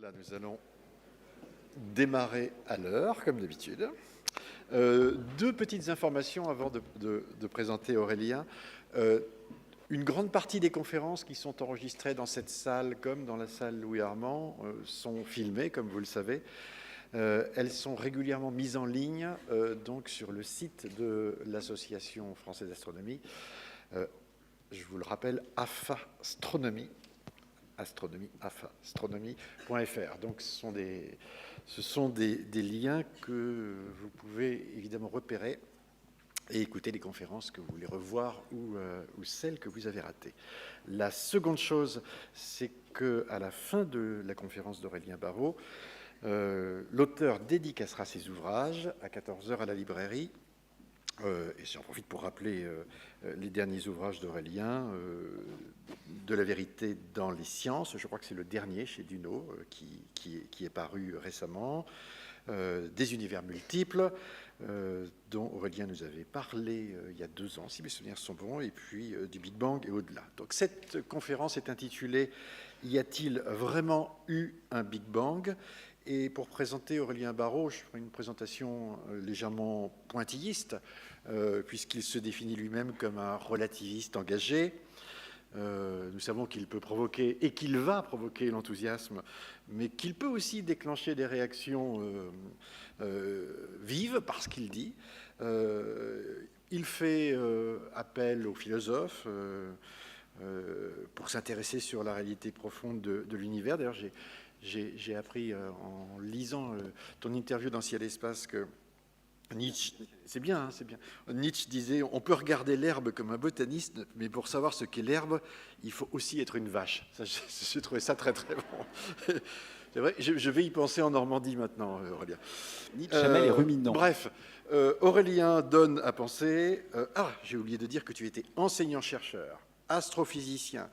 Voilà, nous allons démarrer à l'heure, comme d'habitude. Deux petites informations avant de présenter Aurélien. Une grande partie des conférences qui sont enregistrées dans cette salle, comme dans la salle Louis Armand, sont filmées, comme vous le savez. Elles sont régulièrement mises en ligne donc sur le site de l'Association française d'astronomie. Je vous le rappelle, AFA Astronomie. Astronomie.fr. Donc ce sont des liens que vous pouvez évidemment repérer et écouter les conférences que vous voulez revoir ou celles que vous avez ratées. La seconde chose, c'est qu'à la fin de la conférence d'Aurélien Barraud, l'auteur dédicacera ses ouvrages à 14h à la librairie. Et j'en profite pour rappeler les derniers ouvrages d'Aurélien, De la vérité dans les sciences, je crois que c'est le dernier chez Duno qui est paru récemment, Des univers multiples, dont Aurélien nous avait parlé il y a 2 ans, si mes souvenirs sont bons, et puis du Big Bang et au-delà. Donc cette conférence est intitulée « Y a-t-il vraiment eu un Big Bang ?» Et pour présenter Aurélien Barraud, je ferai une présentation légèrement pointilliste, puisqu'il se définit lui-même comme un relativiste engagé. Nous savons qu'il peut provoquer, et qu'il va provoquer l'enthousiasme, mais qu'il peut aussi déclencher des réactions vives par ce qu'il dit. Il fait appel aux philosophes pour s'intéresser sur la réalité profonde de l'univers. D'ailleurs, j'ai appris en lisant ton interview dans Ciel et Espace que Nietzsche, c'est bien, c'est bien. Nietzsche disait, on peut regarder l'herbe comme un botaniste, mais pour savoir ce qu'est l'herbe, il faut aussi être une vache. J'ai trouvé ça très très bon. C'est vrai, je vais y penser en Normandie maintenant, Aurélien. Nietzsche aimait les ruminants. Bref, Aurélien donne à penser. J'ai oublié de dire que tu étais enseignant-chercheur, astrophysicien.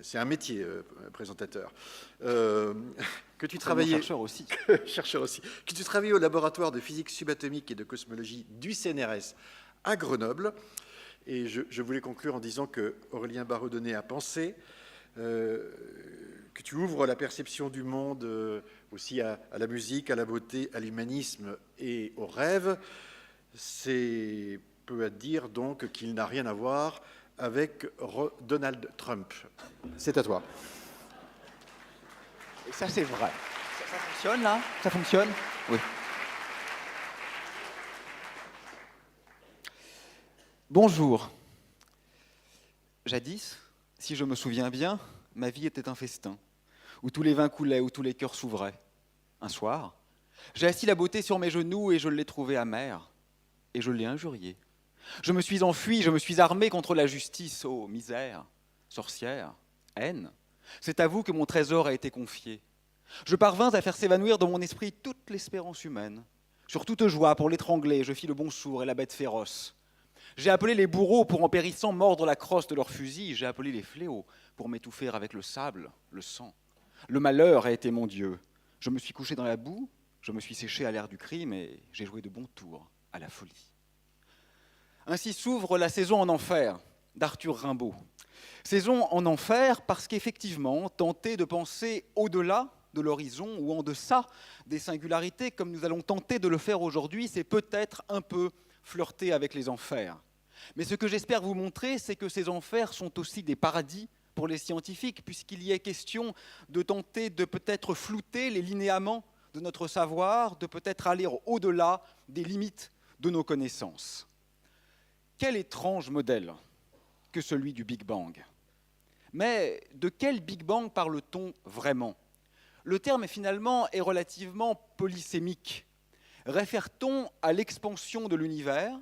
C'est un métier, présentateur. Que tu travaillais, chercheur aussi. Chercheur aussi. Que tu travaillais au laboratoire de physique subatomique et de cosmologie du CNRS à Grenoble. Et je voulais conclure en disant que Aurélien Barraud donnait à penser, que tu ouvres la perception du monde aussi à la musique, à la beauté, à l'humanisme et au rêve. C'est peu à dire donc qu'il n'a rien à voir avec Donald Trump. C'est à toi. Et ça, c'est vrai. Ça fonctionne, là? Ça fonctionne? Oui. Bonjour. Jadis, si je me souviens bien, ma vie était un festin, où tous les vins coulaient, où tous les cœurs s'ouvraient. Un soir, j'ai assis la beauté sur mes genoux et je l'ai trouvée amère, et je l'ai injuriée. Je me suis enfui, je me suis armé contre la justice. Oh, misère, sorcière, haine. C'est à vous que mon trésor a été confié. Je parvins à faire s'évanouir dans mon esprit toute l'espérance humaine. Sur toute joie, pour l'étrangler, je fis le bon sourd et la bête féroce. J'ai appelé les bourreaux pour, en périssant, mordre la crosse de leurs fusils. J'ai appelé les fléaux pour m'étouffer avec le sable, le sang. Le malheur a été mon Dieu. Je me suis couché dans la boue, je me suis séché à l'air du crime et j'ai joué de bons tours à la folie. Ainsi s'ouvre la saison en enfer d'Arthur Rimbaud. Saison en enfer parce qu'effectivement, tenter de penser au-delà de l'horizon ou en deçà des singularités, comme nous allons tenter de le faire aujourd'hui, c'est peut-être un peu flirter avec les enfers. Mais ce que j'espère vous montrer, c'est que ces enfers sont aussi des paradis pour les scientifiques, puisqu'il y est question de tenter de peut-être flouter les linéaments de notre savoir, de peut-être aller au-delà des limites de nos connaissances. Quel étrange modèle que celui du Big Bang. Mais de quel Big Bang parle-t-on vraiment? Le terme finalement est relativement polysémique. Réfère-t-on à l'expansion de l'univers,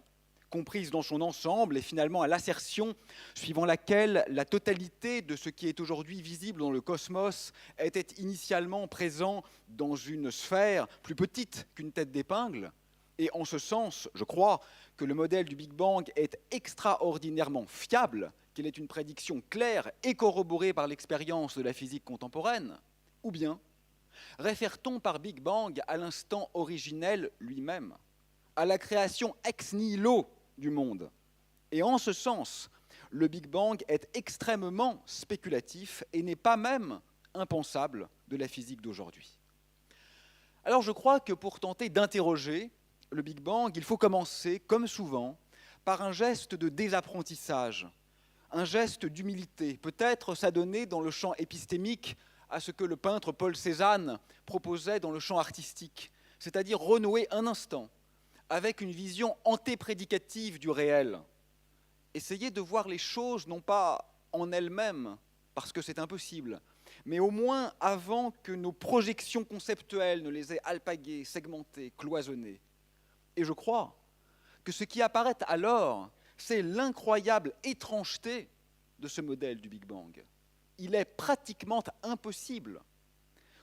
comprise dans son ensemble, et finalement à l'assertion suivant laquelle la totalité de ce qui est aujourd'hui visible dans le cosmos était initialement présent dans une sphère plus petite qu'une tête d'épingle? Et en ce sens, je crois que le modèle du Big Bang est extraordinairement fiable, qu'il est une prédiction claire et corroborée par l'expérience de la physique contemporaine. Ou bien réfère-t-on par Big Bang à l'instant originel lui-même, à la création ex nihilo du monde? Et en ce sens, le Big Bang est extrêmement spéculatif et n'est pas même impensable de la physique d'aujourd'hui. Alors je crois que pour tenter d'interroger le Big Bang, il faut commencer, comme souvent, par un geste de désapprentissage, un geste d'humilité, peut-être s'adonner dans le champ épistémique à ce que le peintre Paul Cézanne proposait dans le champ artistique, c'est-à-dire renouer un instant avec une vision antéprédicative du réel. Essayer de voir les choses non pas en elles-mêmes, parce que c'est impossible, mais au moins avant que nos projections conceptuelles ne les aient alpaguées, segmentées, cloisonnées. Et je crois que ce qui apparaît alors, c'est l'incroyable étrangeté de ce modèle du Big Bang. Il est pratiquement impossible.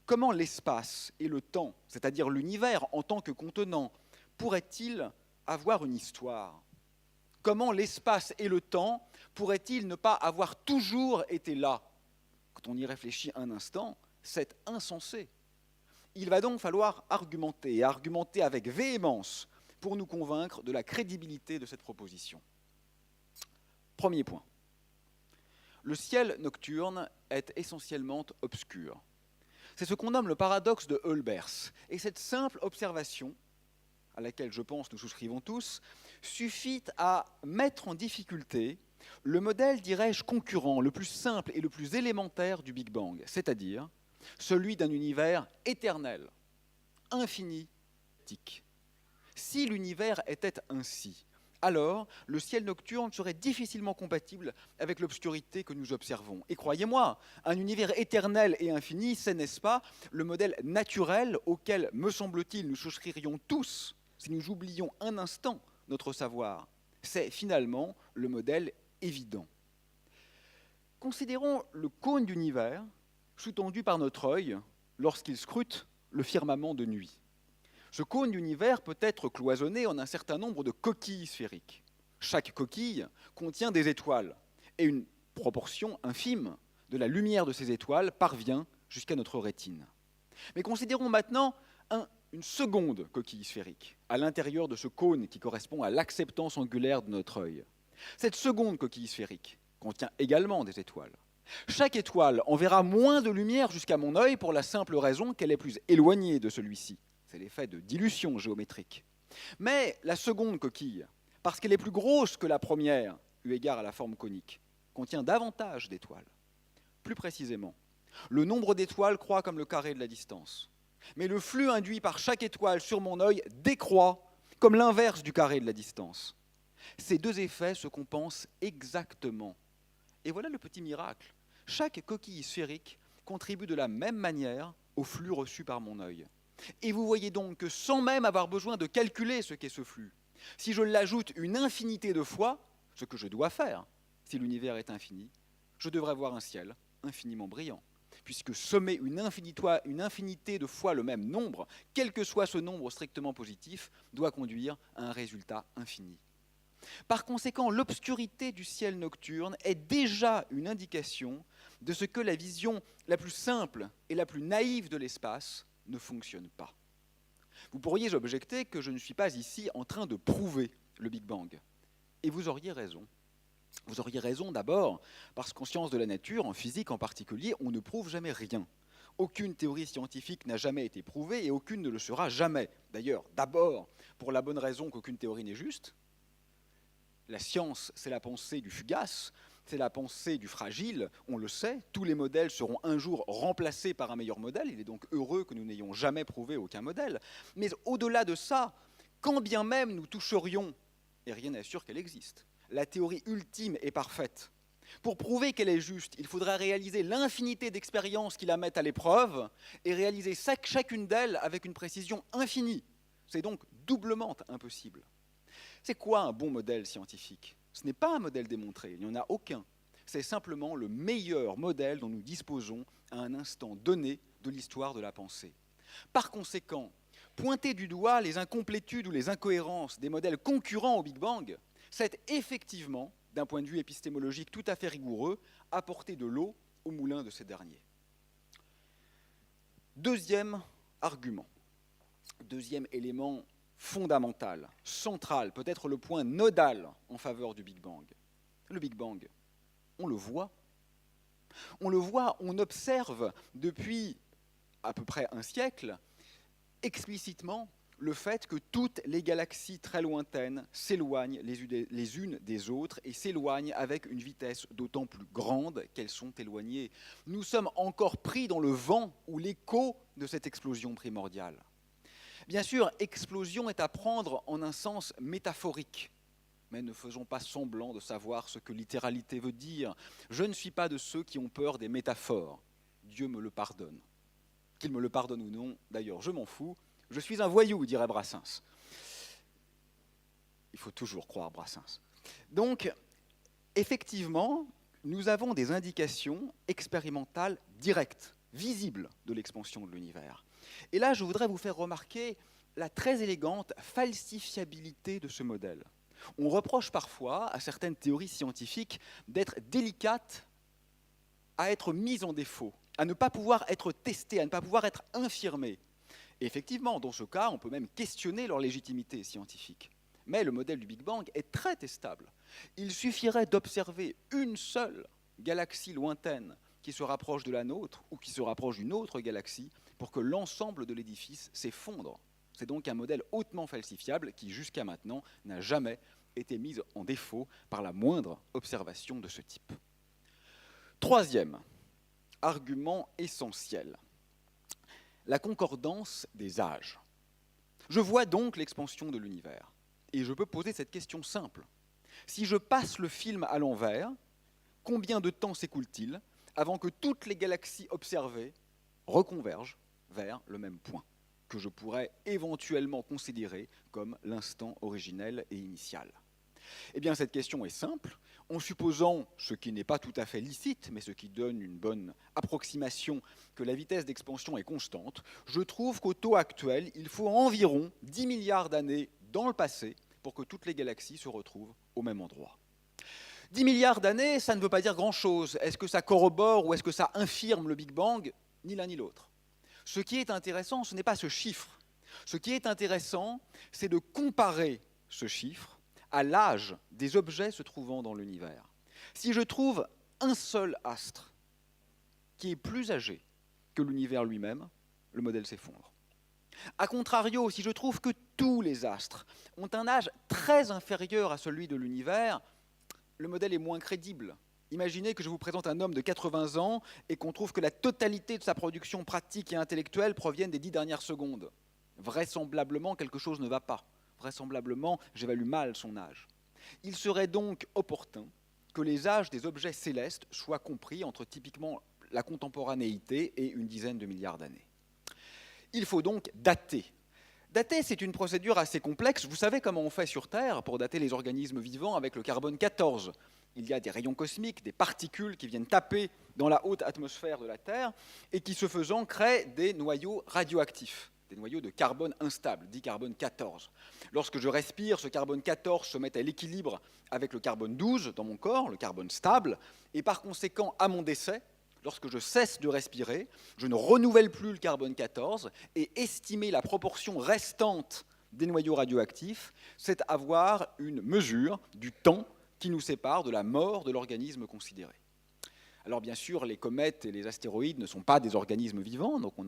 Comment l'espace et le temps, c'est-à-dire l'univers en tant que contenant, pourraient-ils avoir une histoire ? Comment l'espace et le temps pourraient-ils ne pas avoir toujours été là ? Quand on y réfléchit un instant, c'est insensé. Il va donc falloir argumenter, et argumenter avec véhémence pour nous convaincre de la crédibilité de cette proposition. Premier point. Le ciel nocturne est essentiellement obscur. C'est ce qu'on nomme le paradoxe de Olbers. Et cette simple observation, à laquelle je pense nous souscrivons tous, suffit à mettre en difficulté le modèle, dirais-je, concurrent, le plus simple et le plus élémentaire du Big Bang, c'est-à-dire celui d'un univers éternel, infini, statique. Si l'univers était ainsi, alors le ciel nocturne serait difficilement compatible avec l'obscurité que nous observons. Et croyez-moi, un univers éternel et infini, c'est, n'est-ce pas, le modèle naturel auquel, me semble-t-il, nous souscririons tous si nous oublions un instant notre savoir. C'est finalement le modèle évident. Considérons le cône d'univers sous-tendu par notre œil lorsqu'il scrute le firmament de nuit. Ce cône d'univers peut être cloisonné en un certain nombre de coquilles sphériques. Chaque coquille contient des étoiles et une proportion infime de la lumière de ces étoiles parvient jusqu'à notre rétine. Mais considérons maintenant une seconde coquille sphérique à l'intérieur de ce cône qui correspond à l'acceptance angulaire de notre œil. Cette seconde coquille sphérique contient également des étoiles. Chaque étoile enverra moins de lumière jusqu'à mon œil pour la simple raison qu'elle est plus éloignée de celui-ci. C'est l'effet de dilution géométrique. Mais la seconde coquille, parce qu'elle est plus grosse que la première, eu égard à la forme conique, contient davantage d'étoiles. Plus précisément, le nombre d'étoiles croît comme le carré de la distance. Mais le flux induit par chaque étoile sur mon œil décroît comme l'inverse du carré de la distance. Ces deux effets se compensent exactement. Et voilà le petit miracle. Chaque coquille sphérique contribue de la même manière au flux reçu par mon œil. Et vous voyez donc que sans même avoir besoin de calculer ce qu'est ce flux, si je l'ajoute une infinité de fois, ce que je dois faire, si l'univers est infini, je devrais voir un ciel infiniment brillant, puisque sommer une infinité de fois le même nombre, quel que soit ce nombre strictement positif, doit conduire à un résultat infini. Par conséquent, l'obscurité du ciel nocturne est déjà une indication de ce que la vision la plus simple et la plus naïve de l'espace ne fonctionne pas. Vous pourriez objecter que je ne suis pas ici en train de prouver le Big Bang. Et vous auriez raison. Vous auriez raison d'abord parce qu'en sciences de la nature, en physique en particulier, on ne prouve jamais rien. Aucune théorie scientifique n'a jamais été prouvée et aucune ne le sera jamais. D'ailleurs, d'abord, pour la bonne raison qu'aucune théorie n'est juste. La science, c'est la pensée du fugace, c'est la pensée du fragile, on le sait, tous les modèles seront un jour remplacés par un meilleur modèle, il est donc heureux que nous n'ayons jamais prouvé aucun modèle. Mais au-delà de ça, quand bien même nous toucherions, et rien n'assure qu'elle existe, la théorie ultime et parfaite, pour prouver qu'elle est juste, il faudra réaliser l'infinité d'expériences qui la mettent à l'épreuve et réaliser chacune d'elles avec une précision infinie. C'est donc doublement impossible. C'est quoi un bon modèle scientifique ? Ce n'est pas un modèle démontré, il n'y en a aucun. C'est simplement le meilleur modèle dont nous disposons à un instant donné de l'histoire de la pensée. Par conséquent, pointer du doigt les incomplétudes ou les incohérences des modèles concurrents au Big Bang, c'est effectivement, d'un point de vue épistémologique tout à fait rigoureux, apporter de l'eau au moulin de ces derniers. Deuxième argument, deuxième élément fondamental, central, peut-être le point nodal en faveur du Big Bang. Le Big Bang, on le voit. On le voit, on observe depuis à peu près un siècle explicitement le fait que toutes les galaxies très lointaines s'éloignent les unes des autres et s'éloignent avec une vitesse d'autant plus grande qu'elles sont éloignées. Nous sommes encore pris dans le vent ou l'écho de cette explosion primordiale. Bien sûr, explosion est à prendre en un sens métaphorique, mais ne faisons pas semblant de savoir ce que littéralité veut dire. Je ne suis pas de ceux qui ont peur des métaphores. Dieu me le pardonne. Qu'il me le pardonne ou non, d'ailleurs, je m'en fous. Je suis un voyou, dirait Brassens. Il faut toujours croire Brassens. Donc, effectivement, nous avons des indications expérimentales directes, visibles de l'expansion de l'univers. Et là, je voudrais vous faire remarquer la très élégante falsifiabilité de ce modèle. On reproche parfois à certaines théories scientifiques d'être délicates, à être mises en défaut, à ne pas pouvoir être testées, à ne pas pouvoir être infirmées. Et effectivement, dans ce cas, on peut même questionner leur légitimité scientifique. Mais le modèle du Big Bang est très testable. Il suffirait d'observer une seule galaxie lointaine qui se rapproche de la nôtre ou qui se rapproche d'une autre galaxie pour que l'ensemble de l'édifice s'effondre. C'est donc un modèle hautement falsifiable qui, jusqu'à maintenant, n'a jamais été mis en défaut par la moindre observation de ce type. Troisième argument essentiel, la concordance des âges. Je vois donc l'expansion de l'univers, et je peux poser cette question simple. Si je passe le film à l'envers, combien de temps s'écoule-t-il avant que toutes les galaxies observées reconvergent vers le même point, que je pourrais éventuellement considérer comme l'instant originel et initial? Eh bien, cette question est simple. En supposant, ce qui n'est pas tout à fait licite, mais ce qui donne une bonne approximation, que la vitesse d'expansion est constante, je trouve qu'au taux actuel, il faut environ 10 milliards d'années dans le passé pour que toutes les galaxies se retrouvent au même endroit. 10 milliards d'années, ça ne veut pas dire grand-chose. Est-ce que ça corrobore ou est-ce que ça infirme le Big Bang? Ni l'un ni l'autre. Ce qui est intéressant, ce n'est pas ce chiffre. Ce qui est intéressant, c'est de comparer ce chiffre à l'âge des objets se trouvant dans l'univers. Si je trouve un seul astre qui est plus âgé que l'univers lui-même, le modèle s'effondre. A contrario, si je trouve que tous les astres ont un âge très inférieur à celui de l'univers, le modèle est moins crédible. Imaginez que je vous présente un homme de 80 ans et qu'on trouve que la totalité de sa production pratique et intellectuelle provienne des 10 dernières secondes. Vraisemblablement, quelque chose ne va pas. Vraisemblablement, j'évalue mal son âge. Il serait donc opportun que les âges des objets célestes soient compris entre typiquement la contemporanéité et une dizaine de milliards d'années. Il faut donc dater. Dater, c'est une procédure assez complexe. Vous savez comment on fait sur Terre pour dater les organismes vivants avec le carbone 14. Il y a des rayons cosmiques, des particules qui viennent taper dans la haute atmosphère de la Terre et qui, ce faisant, créent des noyaux radioactifs, des noyaux de carbone instable, dit carbone 14. Lorsque je respire, ce carbone 14 se met à l'équilibre avec le carbone 12 dans mon corps, le carbone stable, et par conséquent, à mon décès, lorsque je cesse de respirer, je ne renouvelle plus le carbone 14, et estimer la proportion restante des noyaux radioactifs, c'est avoir une mesure du temps qui nous sépare de la mort de l'organisme considéré. Alors bien sûr, les comètes et les astéroïdes ne sont pas des organismes vivants, donc on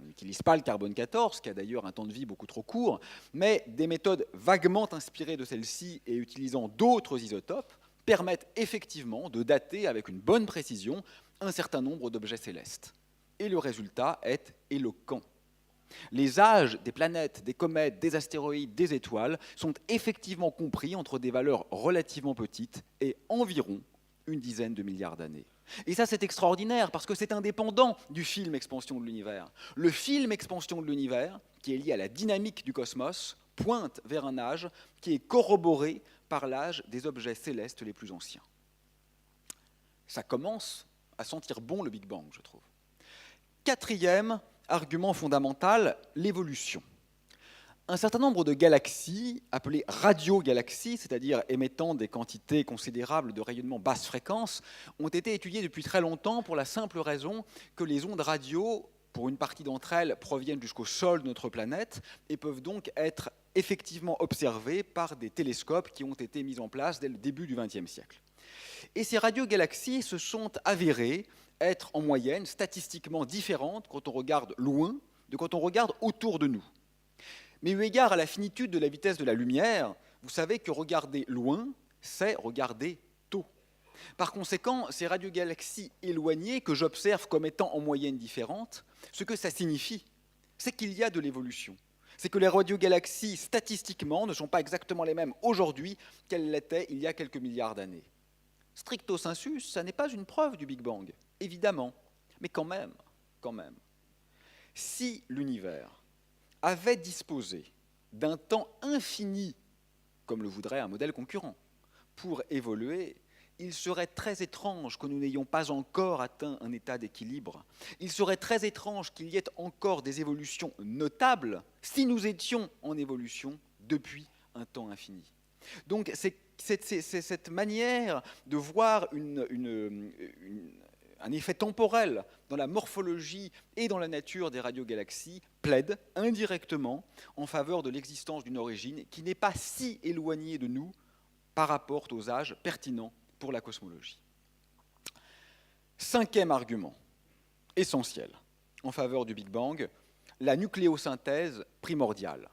n'utilise pas le carbone 14, qui a d'ailleurs un temps de vie beaucoup trop court, mais des méthodes vaguement inspirées de celle-ci et utilisant d'autres isotopes permettent effectivement de dater avec une bonne précision un certain nombre d'objets célestes. Et le résultat est éloquent. Les âges des planètes, des comètes, des astéroïdes, des étoiles sont effectivement compris entre des valeurs relativement petites et environ une dizaine de milliards d'années. Et ça, c'est extraordinaire parce que c'est indépendant du film Expansion de l'univers. Le film Expansion de l'univers, qui est lié à la dynamique du cosmos, pointe vers un âge qui est corroboré par l'âge des objets célestes les plus anciens. Ça commence à sentir bon le Big Bang, je trouve. Quatrième argument fondamental, l'évolution. Un certain nombre de galaxies, appelées radiogalaxies, c'est-à-dire émettant des quantités considérables de rayonnement basse fréquence, ont été étudiées depuis très longtemps pour la simple raison que les ondes radio, pour une partie d'entre elles, proviennent jusqu'au sol de notre planète et peuvent donc être effectivement observées par des télescopes qui ont été mis en place dès le début du XXe siècle. Et ces radiogalaxies se sont avérées être en moyenne statistiquement différente quand on regarde loin de quand on regarde autour de nous. Mais eu égard à la finitude de la vitesse de la lumière, vous savez que regarder loin, c'est regarder tôt. Par conséquent, ces radiogalaxies éloignées que j'observe comme étant en moyenne différentes, ce que ça signifie, c'est qu'il y a de l'évolution. C'est que les radiogalaxies, statistiquement, ne sont pas exactement les mêmes aujourd'hui qu'elles l'étaient il y a quelques milliards d'années. Stricto sensu, ça n'est pas une preuve du Big Bang, évidemment, mais quand même. Si l'univers avait disposé d'un temps infini, comme le voudrait un modèle concurrent, pour évoluer, il serait très étrange que nous n'ayons pas encore atteint un état d'équilibre. Il serait très étrange qu'il y ait encore des évolutions notables si nous étions en évolution depuis un temps infini. Donc c'est cette manière de voir un effet temporel dans la morphologie et dans la nature des radiogalaxies plaide indirectement en faveur de l'existence d'une origine qui n'est pas si éloignée de nous par rapport aux âges pertinents pour la cosmologie. Cinquième argument essentiel en faveur du Big Bang, la nucléosynthèse primordiale.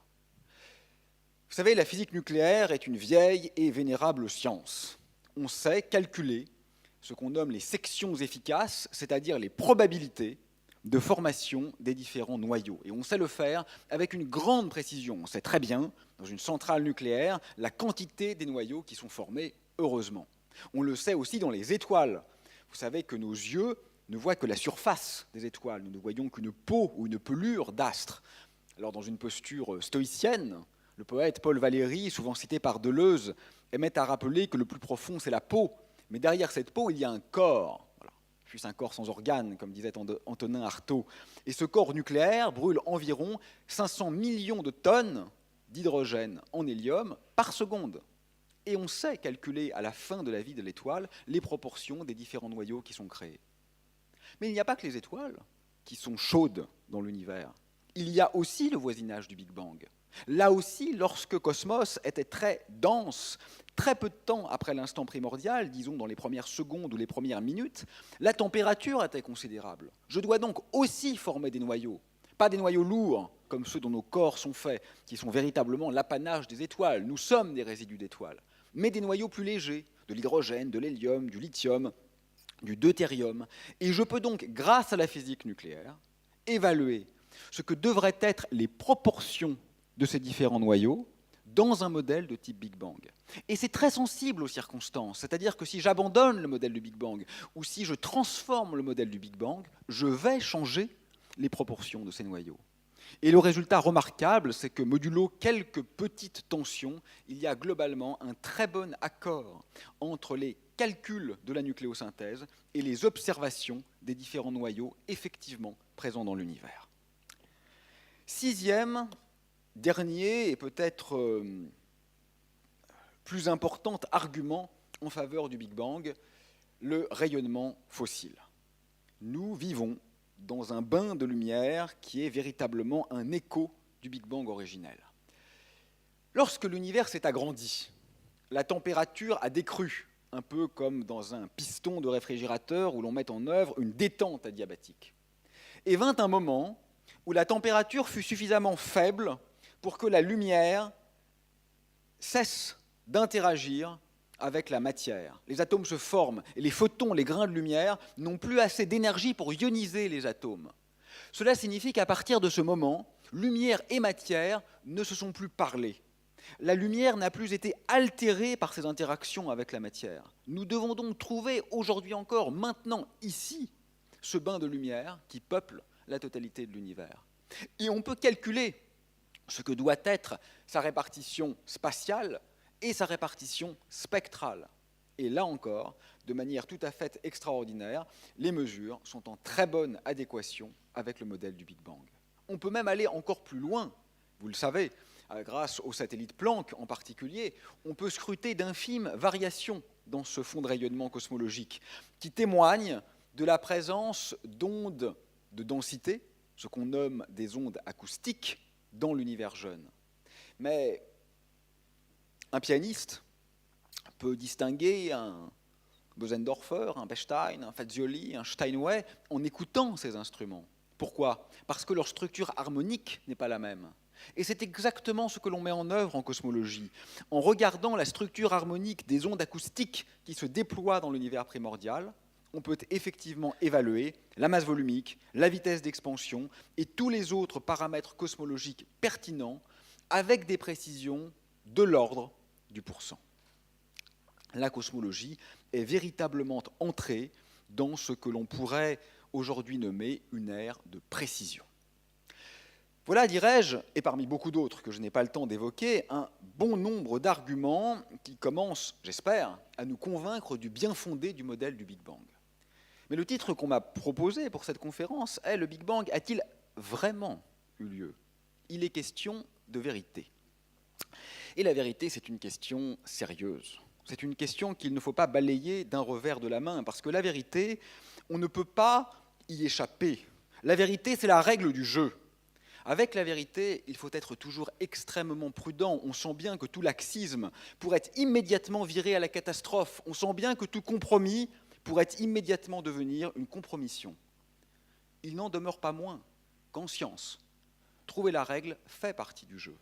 Vous savez, la physique nucléaire est une vieille et vénérable science. On sait calculer ce qu'on nomme les sections efficaces, c'est-à-dire les probabilités de formation des différents noyaux. Et on sait le faire avec une grande précision. On sait très bien, dans une centrale nucléaire, la quantité des noyaux qui sont formés, heureusement. On le sait aussi dans les étoiles. Vous savez que nos yeux ne voient que la surface des étoiles. Nous ne voyons qu'une peau ou une pelure d'astres. Alors, dans une posture stoïcienne, le poète Paul Valéry, souvent cité par Deleuze, aimait à rappeler que le plus profond, c'est la peau. Mais derrière cette peau, il y a un corps. Voilà. Fût-ce un corps sans organes, comme disait Antonin Artaud. Et ce corps nucléaire brûle environ 500 millions de tonnes d'hydrogène en hélium par seconde. Et on sait calculer à la fin de la vie de l'étoile les proportions des différents noyaux qui sont créés. Mais il n'y a pas que les étoiles qui sont chaudes dans l'univers. Il y a aussi le voisinage du Big Bang. Là aussi, lorsque Cosmos était très dense, très peu de temps après l'instant primordial, disons dans les premières secondes ou les premières minutes, la température était considérable. Je dois donc aussi former des noyaux. Pas des noyaux lourds, comme ceux dont nos corps sont faits, qui sont véritablement l'apanage des étoiles. Nous sommes des résidus d'étoiles. Mais des noyaux plus légers, de l'hydrogène, de l'hélium, du lithium, du deutérium. Et je peux donc, grâce à la physique nucléaire, évaluer ce que devraient être les proportions de ces différents noyaux dans un modèle de type Big Bang. Et c'est très sensible aux circonstances, c'est-à-dire que si j'abandonne le modèle du Big Bang ou si je transforme le modèle du Big Bang, je vais changer les proportions de ces noyaux. Et le résultat remarquable, c'est que modulo quelques petites tensions, il y a globalement un très bon accord entre les calculs de la nucléosynthèse et les observations des différents noyaux effectivement présents dans l'univers. Sixième, dernier et peut-être plus important argument en faveur du Big Bang, le rayonnement fossile. Nous vivons dans un bain de lumière qui est véritablement un écho du Big Bang originel. Lorsque l'univers s'est agrandi, la température a décru, un peu comme dans un piston de réfrigérateur où l'on met en œuvre une détente adiabatique. Et vint un moment où la température fut suffisamment faible pour que la lumière cesse d'interagir avec la matière. Les atomes se forment et les photons, les grains de lumière, n'ont plus assez d'énergie pour ioniser les atomes. Cela signifie qu'à partir de ce moment, lumière et matière ne se sont plus parlé. La lumière n'a plus été altérée par ces interactions avec la matière. Nous devons donc trouver aujourd'hui encore, maintenant, ici, ce bain de lumière qui peuple la totalité de l'univers. Et on peut calculer ce que doit être sa répartition spatiale et sa répartition spectrale. Et là encore, de manière tout à fait extraordinaire, les mesures sont en très bonne adéquation avec le modèle du Big Bang. On peut même aller encore plus loin, vous le savez, grâce au satellite Planck en particulier, on peut scruter d'infimes variations dans ce fond de rayonnement cosmologique qui témoignent de la présence d'ondes de densité, ce qu'on nomme des ondes acoustiques, dans l'univers jeune. Mais un pianiste peut distinguer Bösendorfer, un Bechstein, un Fazioli, un Steinway, en écoutant ces instruments. Pourquoi ? Parce que leur structure harmonique n'est pas la même. Et c'est exactement ce que l'on met en œuvre en cosmologie. En regardant la structure harmonique des ondes acoustiques qui se déploient dans l'univers primordial, on peut effectivement évaluer la masse volumique, la vitesse d'expansion et tous les autres paramètres cosmologiques pertinents avec des précisions de l'ordre du pourcent. La cosmologie est véritablement entrée dans ce que l'on pourrait aujourd'hui nommer une ère de précision. Voilà, dirais-je, et parmi beaucoup d'autres que je n'ai pas le temps d'évoquer, un bon nombre d'arguments qui commencent, j'espère, à nous convaincre du bien fondé du modèle du Big Bang. Mais le titre qu'on m'a proposé pour cette conférence est « Le Big Bang a-t-il vraiment eu lieu ?» Il est question de vérité. Et la vérité, c'est une question sérieuse. C'est une question qu'il ne faut pas balayer d'un revers de la main, parce que la vérité, on ne peut pas y échapper. La vérité, c'est la règle du jeu. Avec la vérité, il faut être toujours extrêmement prudent. On sent bien que tout laxisme pourrait immédiatement virer à la catastrophe. On sent bien que tout compromis pourrait immédiatement devenir une compromission. Il n'en demeure pas moins qu'en science, trouver la règle fait partie du jeu.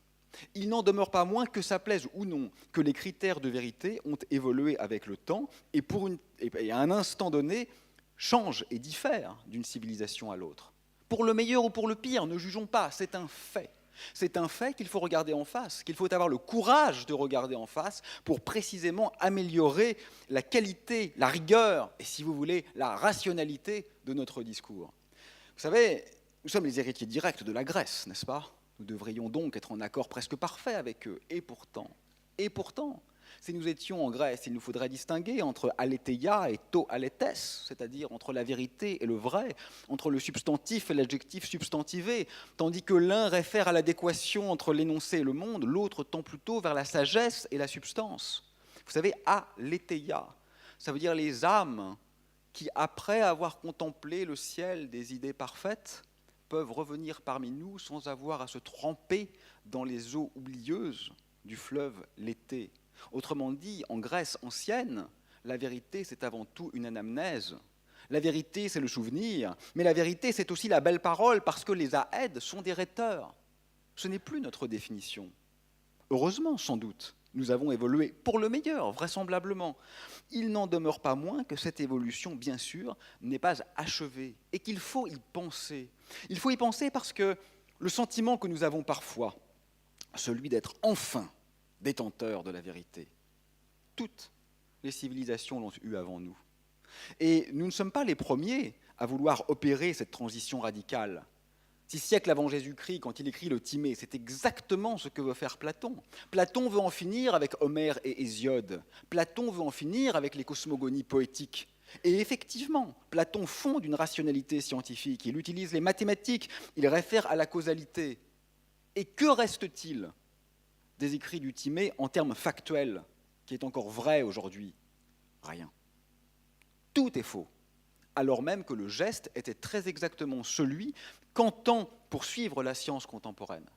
Il n'en demeure pas moins que ça plaise ou non, que les critères de vérité ont évolué avec le temps et à un instant donné changent et diffèrent d'une civilisation à l'autre. Pour le meilleur ou pour le pire, ne jugeons pas, c'est un fait. C'est un fait qu'il faut regarder en face, qu'il faut avoir le courage de regarder en face pour précisément améliorer la qualité, la rigueur et, si vous voulez, la rationalité de notre discours. Vous savez, nous sommes les héritiers directs de la Grèce, n'est-ce pas ? Nous devrions donc être en accord presque parfait avec eux. Et pourtant, si nous étions en Grèce, il nous faudrait distinguer entre aletheia et to aletes, c'est-à-dire entre la vérité et le vrai, entre le substantif et l'adjectif substantivé, tandis que l'un réfère à l'adéquation entre l'énoncé et le monde, l'autre tend plutôt vers la sagesse et la substance. Vous savez, aletheia, ça veut dire les âmes qui, après avoir contemplé le ciel des idées parfaites, peuvent revenir parmi nous sans avoir à se tremper dans les eaux oublieuses du fleuve Léthé. Autrement dit, en Grèce ancienne, la vérité, c'est avant tout une anamnèse. La vérité, c'est le souvenir, mais la vérité, c'est aussi la belle parole, parce que les aèdes sont des rhéteurs. Ce n'est plus notre définition. Heureusement, sans doute, nous avons évolué pour le meilleur, vraisemblablement. Il n'en demeure pas moins que cette évolution, bien sûr, n'est pas achevée et qu'il faut y penser. Il faut y penser parce que le sentiment que nous avons parfois, celui d'être enfin détenteurs de la vérité, toutes les civilisations l'ont eu avant nous. Et nous ne sommes pas les premiers à vouloir opérer cette transition radicale. 6 siècles avant Jésus-Christ, quand il écrit le Timée, c'est exactement ce que veut faire Platon. Platon veut en finir avec Homère et Hésiode. Platon veut en finir avec les cosmogonies poétiques. Et effectivement, Platon fonde une rationalité scientifique. Il utilise les mathématiques, il réfère à la causalité. Et que reste-t-il des écrits du Timée en termes factuels, qui est encore vrai aujourd'hui? Rien. Tout est faux, alors même que le geste était très exactement celui qu'entend poursuivre la science contemporaine.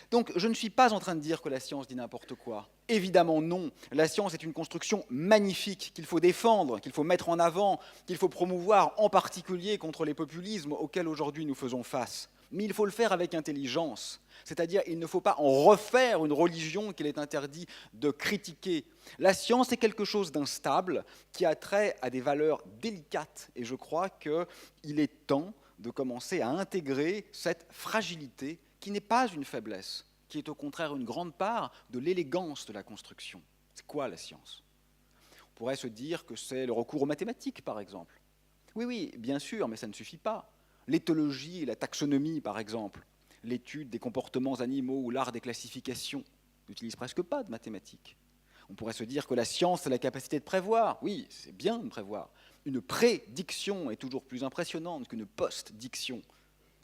Donc je ne suis pas en train de dire que la science dit n'importe quoi. Évidemment non. La science est une construction magnifique qu'il faut défendre, qu'il faut mettre en avant, qu'il faut promouvoir, en particulier contre les populismes auxquels aujourd'hui nous faisons face. Mais il faut le faire avec intelligence. C'est-à-dire il ne faut pas en refaire une religion qu'il est interdit de critiquer. La science est quelque chose d'instable qui a trait à des valeurs délicates. Et je crois qu'il est temps de commencer à intégrer cette fragilité qui n'est pas une faiblesse, qui est au contraire une grande part de l'élégance de la construction. C'est quoi la science? On pourrait se dire que c'est le recours aux mathématiques, par exemple. Oui, bien sûr, mais ça ne suffit pas. L'éthologie et la taxonomie, par exemple, l'étude des comportements animaux ou l'art des classifications, n'utilisent presque pas de mathématiques. On pourrait se dire que la science, c'est la capacité de prévoir. Oui, c'est bien de prévoir. Une prédiction est toujours plus impressionnante qu'une post-diction.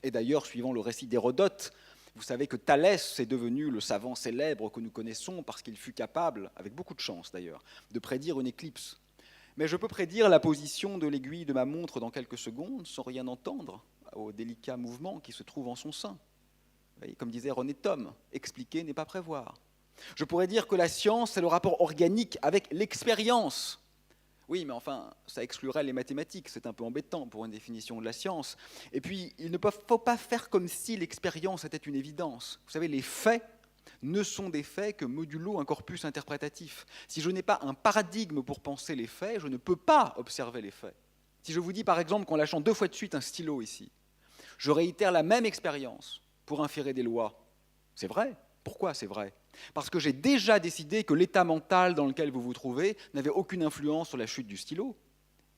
Et d'ailleurs, suivant le récit d'Hérodote, vous savez que Thalès est devenu le savant célèbre que nous connaissons parce qu'il fut capable, avec beaucoup de chance d'ailleurs, de prédire une éclipse. Mais je peux prédire la position de l'aiguille de ma montre dans quelques secondes sans rien entendre au délicat mouvement qui se trouve en son sein. Vous voyez, comme disait René Thom, expliquer n'est pas prévoir. Je pourrais dire que la science, c'est le rapport organique avec l'expérience. Oui, mais enfin, ça exclurait les mathématiques, c'est un peu embêtant pour une définition de la science. Et puis, il ne faut pas faire comme si l'expérience était une évidence. Vous savez, les faits ne sont des faits que modulo un corpus interprétatif. Si je n'ai pas un paradigme pour penser les faits, je ne peux pas observer les faits. Si je vous dis par exemple qu'en lâchant 2 fois de suite un stylo ici, je réitère la même expérience pour inférer des lois, c'est vrai. Pourquoi c'est vrai? Parce que j'ai déjà décidé que l'état mental dans lequel vous vous trouvez n'avait aucune influence sur la chute du stylo.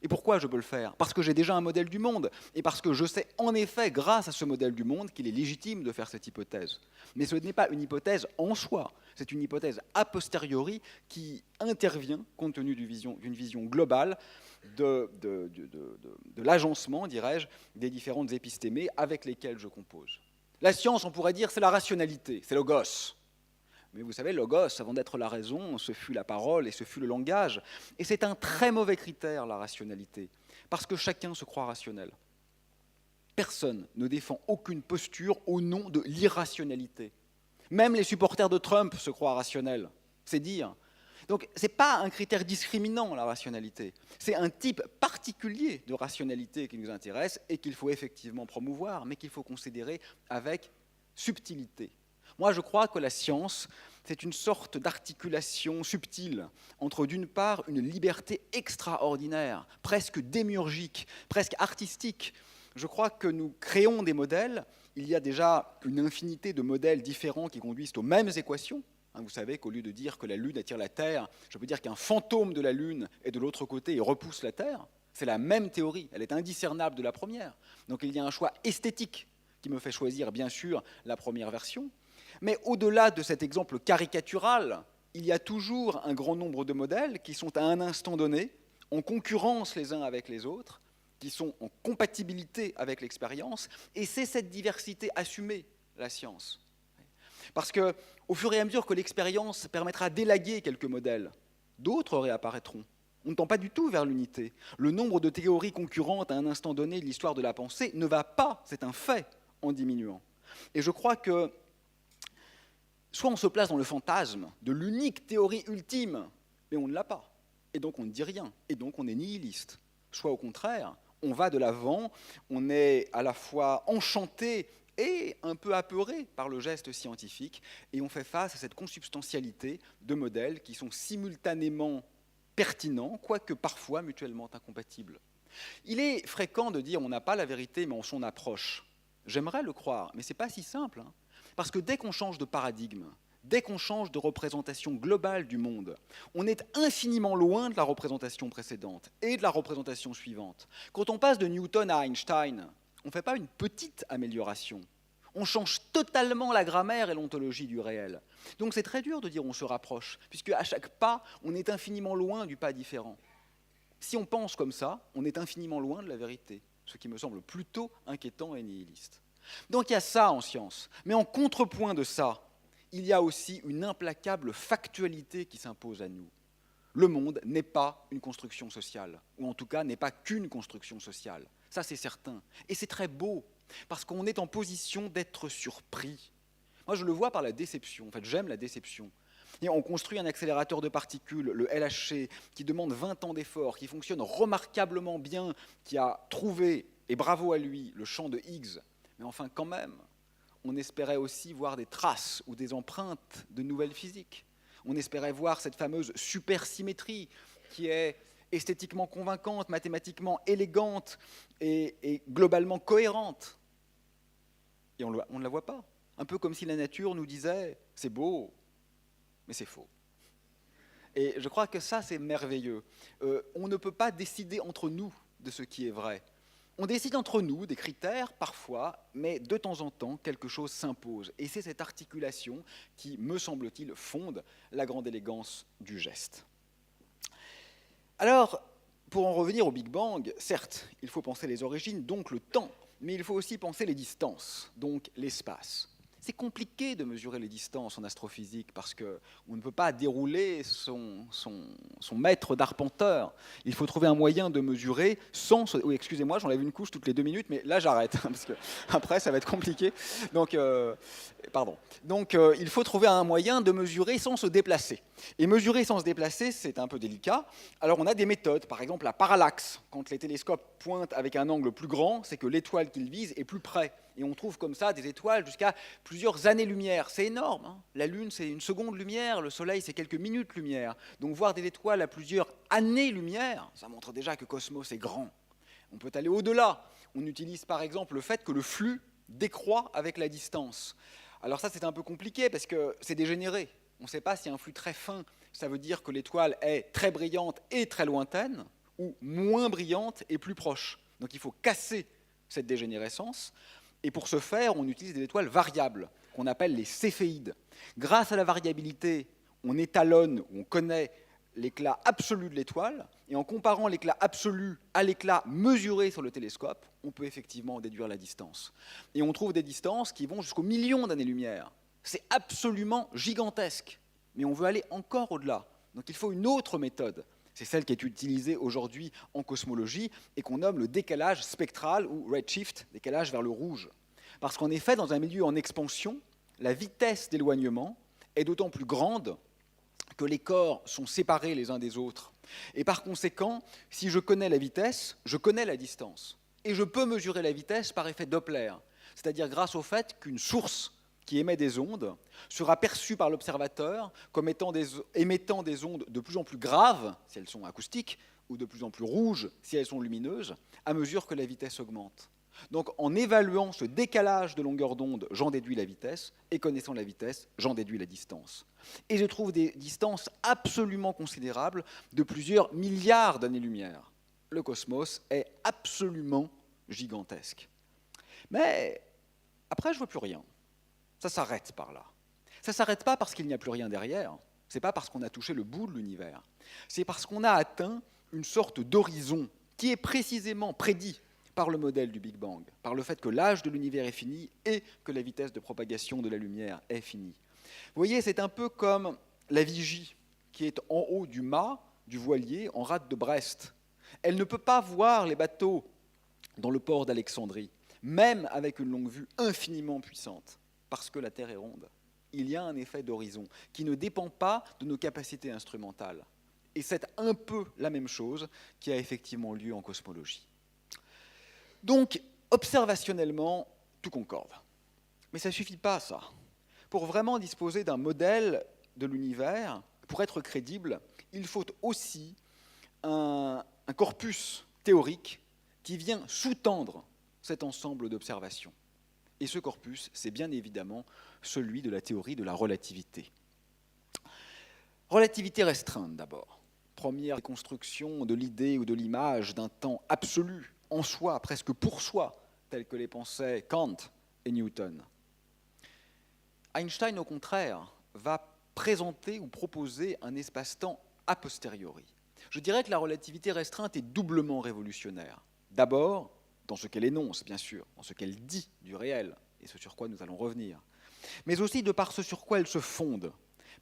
Et pourquoi je peux le faire? Parce que j'ai déjà un modèle du monde, et parce que je sais en effet, grâce à ce modèle du monde, qu'il est légitime de faire cette hypothèse. Mais ce n'est pas une hypothèse en soi, c'est une hypothèse a posteriori qui intervient, compte tenu d'une vision globale de l'agencement, dirais-je, des différentes épistémées avec lesquelles je compose. La science, on pourrait dire, c'est la rationalité, c'est logos. Mais vous savez, logos, avant d'être la raison, ce fut la parole et ce fut le langage. Et c'est un très mauvais critère, la rationalité, parce que chacun se croit rationnel. Personne ne défend aucune posture au nom de l'irrationalité. Même les supporters de Trump se croient rationnels, c'est dire. Donc, ce n'est pas un critère discriminant, la rationalité. C'est un type particulier de rationalité qui nous intéresse et qu'il faut effectivement promouvoir, mais qu'il faut considérer avec subtilité. Moi, je crois que la science, c'est une sorte d'articulation subtile entre, d'une part, une liberté extraordinaire, presque démiurgique, presque artistique. Je crois que nous créons des modèles. Il y a déjà une infinité de modèles différents qui conduisent aux mêmes équations. Vous savez qu'au lieu de dire que la Lune attire la Terre, je peux dire qu'un fantôme de la Lune est de l'autre côté et repousse la Terre. C'est la même théorie, elle est indiscernable de la première. Donc il y a un choix esthétique qui me fait choisir, bien sûr, la première version. Mais au-delà de cet exemple caricatural, il y a toujours un grand nombre de modèles qui sont à un instant donné en concurrence les uns avec les autres, qui sont en compatibilité avec l'expérience, et c'est cette diversité assumée, la science. Parce qu'au fur et à mesure que l'expérience permettra d'élaguer quelques modèles, d'autres réapparaîtront. On ne tend pas du tout vers l'unité. Le nombre de théories concurrentes à un instant donné de l'histoire de la pensée ne va pas, c'est un fait, en diminuant. Et je crois que soit on se place dans le fantasme de l'unique théorie ultime, mais on ne l'a pas, et donc on ne dit rien, et donc on est nihiliste. Soit au contraire, on va de l'avant, on est à la fois enchanté et un peu apeuré par le geste scientifique, et on fait face à cette consubstantialité de modèles qui sont simultanément pertinents, quoique parfois mutuellement incompatibles. Il est fréquent de dire on n'a pas la vérité, mais on s'en approche. J'aimerais le croire, mais ce n'est pas si simple. Parce que dès qu'on change de paradigme, dès qu'on change de représentation globale du monde, on est infiniment loin de la représentation précédente et de la représentation suivante. Quand on passe de Newton à Einstein, on ne fait pas une petite amélioration. On change totalement la grammaire et l'ontologie du réel. Donc c'est très dur de dire on se rapproche, puisque à chaque pas, on est infiniment loin du pas différent. Si on pense comme ça, on est infiniment loin de la vérité, ce qui me semble plutôt inquiétant et nihiliste. Donc il y a ça en science. Mais en contrepoint de ça, il y a aussi une implacable factualité qui s'impose à nous. Le monde n'est pas une construction sociale, ou en tout cas n'est pas qu'une construction sociale. Ça, c'est certain. Et c'est très beau, parce qu'on est en position d'être surpris. Moi, je le vois par la déception. En fait, j'aime la déception. Et on construit un accélérateur de particules, le LHC, qui demande 20 ans d'effort, qui fonctionne remarquablement bien, qui a trouvé, et bravo à lui, le champ de Higgs. Mais enfin, quand même, on espérait aussi voir des traces ou des empreintes de nouvelles physiques. On espérait voir cette fameuse supersymétrie qui est esthétiquement convaincante, mathématiquement élégante et globalement cohérente. Et on ne la voit pas. Un peu comme si la nature nous disait « c'est beau, mais c'est faux ». Et je crois que ça, c'est merveilleux. On ne peut pas décider entre nous de ce qui est vrai. On décide entre nous des critères, parfois, mais de temps en temps, quelque chose s'impose. Et c'est cette articulation qui, me semble-t-il, fonde la grande élégance du geste. Alors, pour en revenir au Big Bang, certes, il faut penser les origines, donc le temps, mais il faut aussi penser les distances, donc l'espace. C'est compliqué de mesurer les distances en astrophysique parce qu'on ne peut pas dérouler son mètre d'arpenteur. Il faut trouver un moyen de mesurer sans... Oui, excusez-moi, j'enlève une couche toutes les 2 minutes, mais là j'arrête, parce que après ça va être compliqué. Donc, il faut trouver un moyen de mesurer sans se déplacer. Et mesurer sans se déplacer, c'est un peu délicat. Alors on a des méthodes, par exemple la parallaxe. Quand les télescopes pointent avec un angle plus grand, c'est que l'étoile qu'ils visent est plus près. Et on trouve comme ça des étoiles jusqu'à plusieurs années-lumière. C'est énorme, hein. La Lune, c'est une seconde-lumière, le Soleil, c'est quelques minutes-lumière. Donc voir des étoiles à plusieurs années-lumière, ça montre déjà que Cosmos est grand. On peut aller au-delà. On utilise par exemple le fait que le flux décroît avec la distance. Alors ça, c'est un peu compliqué parce que c'est dégénéré. On ne sait pas si un flux très fin, ça veut dire que l'étoile est très brillante et très lointaine, ou moins brillante et plus proche. Donc il faut casser cette dégénérescence. Et pour ce faire, on utilise des étoiles variables, qu'on appelle les céphéides. Grâce à la variabilité, on étalonne, on connaît l'éclat absolu de l'étoile, et en comparant l'éclat absolu à l'éclat mesuré sur le télescope, on peut effectivement déduire la distance. Et on trouve des distances qui vont jusqu'aux millions d'années-lumière. C'est absolument gigantesque, mais on veut aller encore au-delà. Donc il faut une autre méthode. C'est celle qui est utilisée aujourd'hui en cosmologie et qu'on nomme le décalage spectral ou redshift, décalage vers le rouge. Parce qu'en effet, dans un milieu en expansion, la vitesse d'éloignement est d'autant plus grande que les corps sont séparés les uns des autres. Et par conséquent, si je connais la vitesse, je connais la distance. Et je peux mesurer la vitesse par effet Doppler, c'est-à-dire grâce au fait qu'une source qui émet des ondes sera perçue par l'observateur comme émettant des ondes de plus en plus graves, si elles sont acoustiques, ou de plus en plus rouges, si elles sont lumineuses, à mesure que la vitesse augmente. Donc en évaluant ce décalage de longueur d'onde, j'en déduis la vitesse, et connaissant la vitesse, j'en déduis la distance. Et je trouve des distances absolument considérables de plusieurs milliards d'années-lumière. Le cosmos est absolument gigantesque. Mais après, je ne vois plus rien. Ça s'arrête par là. Ça ne s'arrête pas parce qu'il n'y a plus rien derrière. Ce n'est pas parce qu'on a touché le bout de l'univers. C'est parce qu'on a atteint une sorte d'horizon qui est précisément prédit par le modèle du Big Bang, par le fait que l'âge de l'univers est fini et que la vitesse de propagation de la lumière est finie. Vous voyez, c'est un peu comme la vigie qui est en haut du mât du voilier en rade de Brest. Elle ne peut pas voir les bateaux dans le port d'Alexandrie, même avec une longue vue infiniment puissante. Parce que la Terre est ronde, il y a un effet d'horizon qui ne dépend pas de nos capacités instrumentales. Et c'est un peu la même chose qui a effectivement lieu en cosmologie. Donc, observationnellement, tout concorde. Mais ça ne suffit pas, ça. Pour vraiment disposer d'un modèle de l'univers, pour être crédible, il faut aussi un corpus théorique qui vient sous-tendre cet ensemble d'observations. Et ce corpus, c'est bien évidemment celui de la théorie de la relativité. Relativité restreinte d'abord. Première construction de l'idée ou de l'image d'un temps absolu, en soi, presque pour soi, tel que les pensaient Kant et Newton. Einstein, au contraire, va présenter ou proposer un espace-temps a posteriori. Je dirais que la relativité restreinte est doublement révolutionnaire. D'abord, dans ce qu'elle énonce, bien sûr, dans ce qu'elle dit du réel, et ce sur quoi nous allons revenir, mais aussi de par ce sur quoi elle se fonde,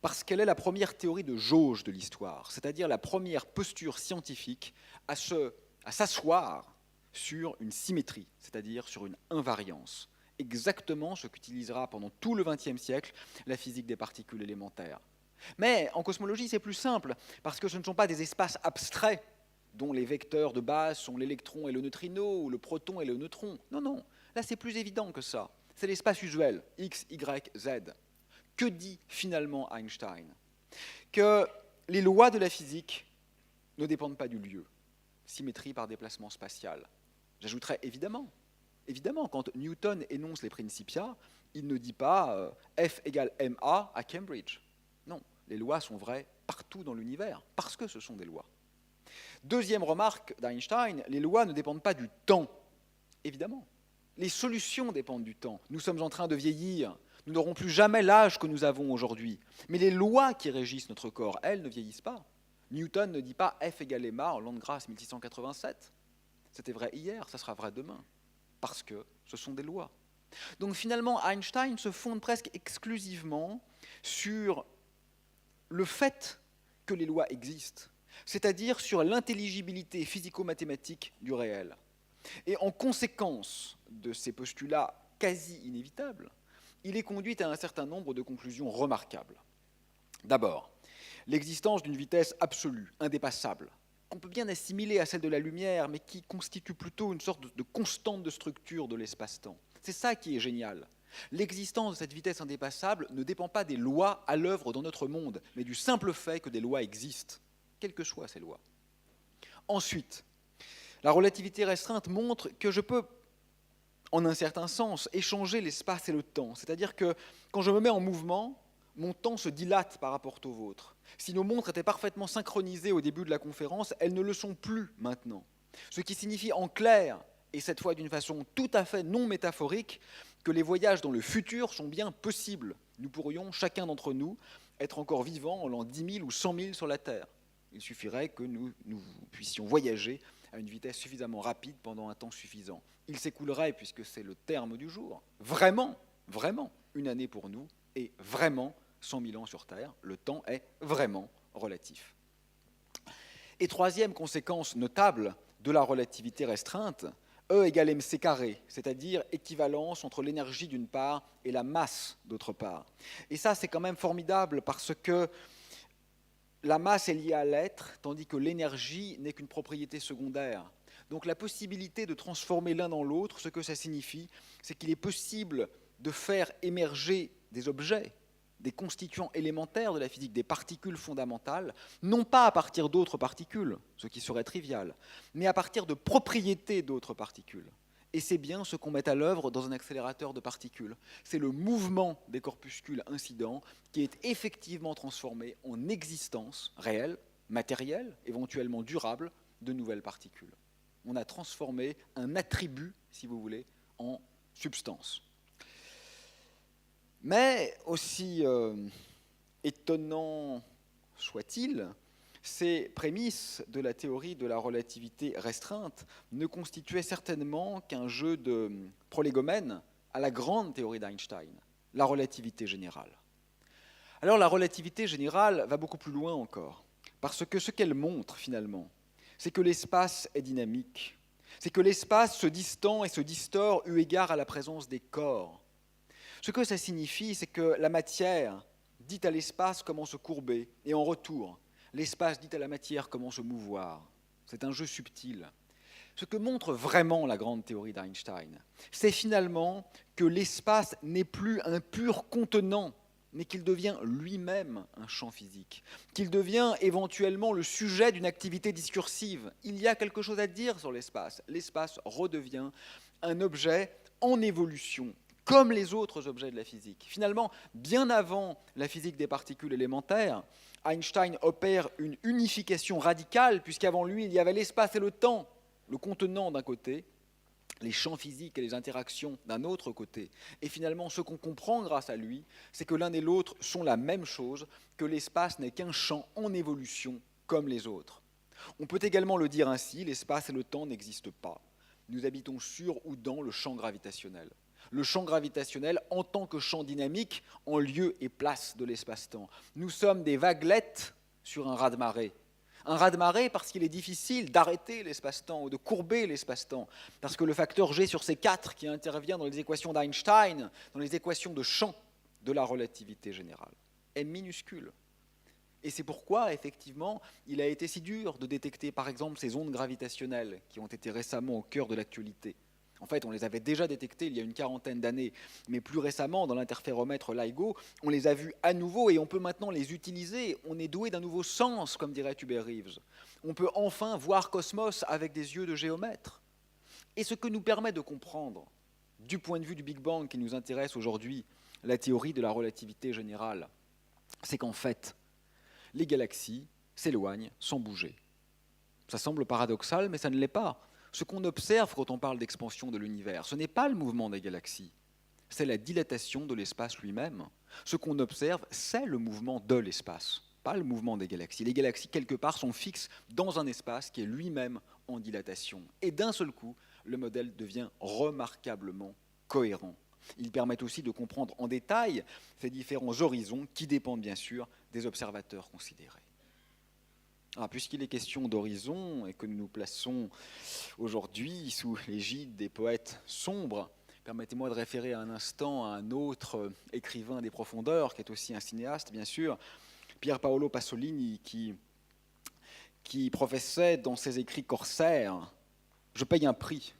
parce qu'elle est la première théorie de jauge de l'histoire, c'est-à-dire la première posture scientifique à s'asseoir sur une symétrie, c'est-à-dire sur une invariance, exactement ce qu'utilisera pendant tout le XXe siècle la physique des particules élémentaires. Mais en cosmologie, c'est plus simple, parce que ce ne sont pas des espaces abstraits dont les vecteurs de base sont l'électron et le neutrino, ou le proton et le neutron. Non, non, là c'est plus évident que ça. C'est l'espace usuel, X, Y, Z. Que dit finalement Einstein? Que les lois de la physique ne dépendent pas du lieu. Symétrie par déplacement spatial. J'ajouterais évidemment, quand Newton énonce les Principia, il ne dit pas F égale ma à Cambridge. Non, les lois sont vraies partout dans l'univers, parce que ce sont des lois. Deuxième remarque d'Einstein, les lois ne dépendent pas du temps, évidemment. Les solutions dépendent du temps. Nous sommes en train de vieillir, nous n'aurons plus jamais l'âge que nous avons aujourd'hui. Mais les lois qui régissent notre corps, elles, ne vieillissent pas. Newton ne dit pas F égale ma en l'an de grâce 1687. C'était vrai hier, ça sera vrai demain, parce que ce sont des lois. Donc finalement, Einstein se fonde presque exclusivement sur le fait que les lois existent, c'est-à-dire sur l'intelligibilité physico-mathématique du réel. Et en conséquence de ces postulats quasi inévitables, il est conduit à un certain nombre de conclusions remarquables. D'abord, l'existence d'une vitesse absolue, indépassable, qu'on peut bien assimiler à celle de la lumière, mais qui constitue plutôt une sorte de constante de structure de l'espace-temps. C'est ça qui est génial. L'existence de cette vitesse indépassable ne dépend pas des lois à l'œuvre dans notre monde, mais du simple fait que des lois existent, quelles que soient ces lois. Ensuite, la relativité restreinte montre que je peux, en un certain sens, échanger l'espace et le temps. C'est-à-dire que quand je me mets en mouvement, mon temps se dilate par rapport au vôtre. Si nos montres étaient parfaitement synchronisées au début de la conférence, elles ne le sont plus maintenant. Ce qui signifie en clair, et cette fois d'une façon tout à fait non métaphorique, que les voyages dans le futur sont bien possibles. Nous pourrions, chacun d'entre nous, être encore vivants en l'an 10 000 ou 100 000 sur la Terre. Il suffirait que nous puissions voyager à une vitesse suffisamment rapide pendant un temps suffisant. Il s'écoulerait, puisque c'est le terme du jour, vraiment une année pour nous et vraiment 100 000 ans sur Terre. Le temps est vraiment relatif. Et troisième conséquence notable de la relativité restreinte, E égale mc carré, c'est-à-dire équivalence entre l'énergie d'une part et la masse d'autre part. Et ça, c'est quand même formidable parce que la masse est liée à l'être, tandis que l'énergie n'est qu'une propriété secondaire. Donc la possibilité de transformer l'un dans l'autre, ce que ça signifie, c'est qu'il est possible de faire émerger des objets, des constituants élémentaires de la physique, des particules fondamentales, non pas à partir d'autres particules, ce qui serait trivial, mais à partir de propriétés d'autres particules. Et c'est bien ce qu'on met à l'œuvre dans un accélérateur de particules. C'est le mouvement des corpuscules incidents qui est effectivement transformé en existence réelle, matérielle, éventuellement durable, de nouvelles particules. On a transformé un attribut, si vous voulez, en substance. Mais aussi étonnant soit-il, ces prémices de la théorie de la relativité restreinte ne constituaient certainement qu'un jeu de prolégomène à la grande théorie d'Einstein, la relativité générale. Alors la relativité générale va beaucoup plus loin encore, parce que ce qu'elle montre finalement, c'est que l'espace est dynamique, c'est que l'espace se distend et se distord eu égard à la présence des corps. Ce que ça signifie, c'est que la matière dit à l'espace comment se courber, et en retour, l'espace dit à la matière comment se mouvoir. C'est un jeu subtil. Ce que montre vraiment la grande théorie d'Einstein, c'est finalement que l'espace n'est plus un pur contenant, mais qu'il devient lui-même un champ physique, qu'il devient éventuellement le sujet d'une activité discursive. Il y a quelque chose à dire sur l'espace. L'espace redevient un objet en évolution, comme les autres objets de la physique. Finalement, bien avant la physique des particules élémentaires, Einstein opère une unification radicale, puisqu'avant lui, il y avait l'espace et le temps, le contenant d'un côté, les champs physiques et les interactions d'un autre côté. Et finalement, ce qu'on comprend grâce à lui, c'est que l'un et l'autre sont la même chose, que l'espace n'est qu'un champ en évolution comme les autres. On peut également le dire ainsi, l'espace et le temps n'existent pas. Nous habitons sur ou dans le champ gravitationnel. Le champ gravitationnel en tant que champ dynamique en lieu et place de l'espace-temps. Nous sommes des vaguelettes sur un raz-de-marée. Un raz-de-marée parce qu'il est difficile d'arrêter l'espace-temps ou de courber l'espace-temps, parce que le facteur G sur C4 qui intervient dans les équations d'Einstein, dans les équations de champ de la relativité générale, est minuscule. Et c'est pourquoi, effectivement, il a été si dur de détecter, par exemple, ces ondes gravitationnelles qui ont été récemment au cœur de l'actualité. En fait, on les avait déjà détectées il y a une quarantaine d'années, mais plus récemment, dans l'interféromètre LIGO, on les a vues à nouveau et on peut maintenant les utiliser. On est doué d'un nouveau sens, comme dirait Hubert Reeves. On peut enfin voir Cosmos avec des yeux de géomètre. Et ce que nous permet de comprendre, du point de vue du Big Bang qui nous intéresse aujourd'hui, la théorie de la relativité générale, c'est qu'en fait, les galaxies s'éloignent sans bouger. Ça semble paradoxal, mais ça ne l'est pas. Ce qu'on observe quand on parle d'expansion de l'univers, ce n'est pas le mouvement des galaxies, c'est la dilatation de l'espace lui-même. Ce qu'on observe, c'est le mouvement de l'espace, pas le mouvement des galaxies. Les galaxies, quelque part, sont fixes dans un espace qui est lui-même en dilatation. Et d'un seul coup, le modèle devient remarquablement cohérent Ils permettent aussi de comprendre en détail ces différents horizons qui dépendent bien sûr des observateurs considérés. Puisqu'il est question d'horizon et que nous nous plaçons aujourd'hui sous l'égide des poètes sombres, permettez-moi de référer un instant à un autre écrivain des profondeurs, qui est aussi un cinéaste, bien sûr, Pier Paolo Pasolini, qui professait dans ses écrits corsaires « Je paye un prix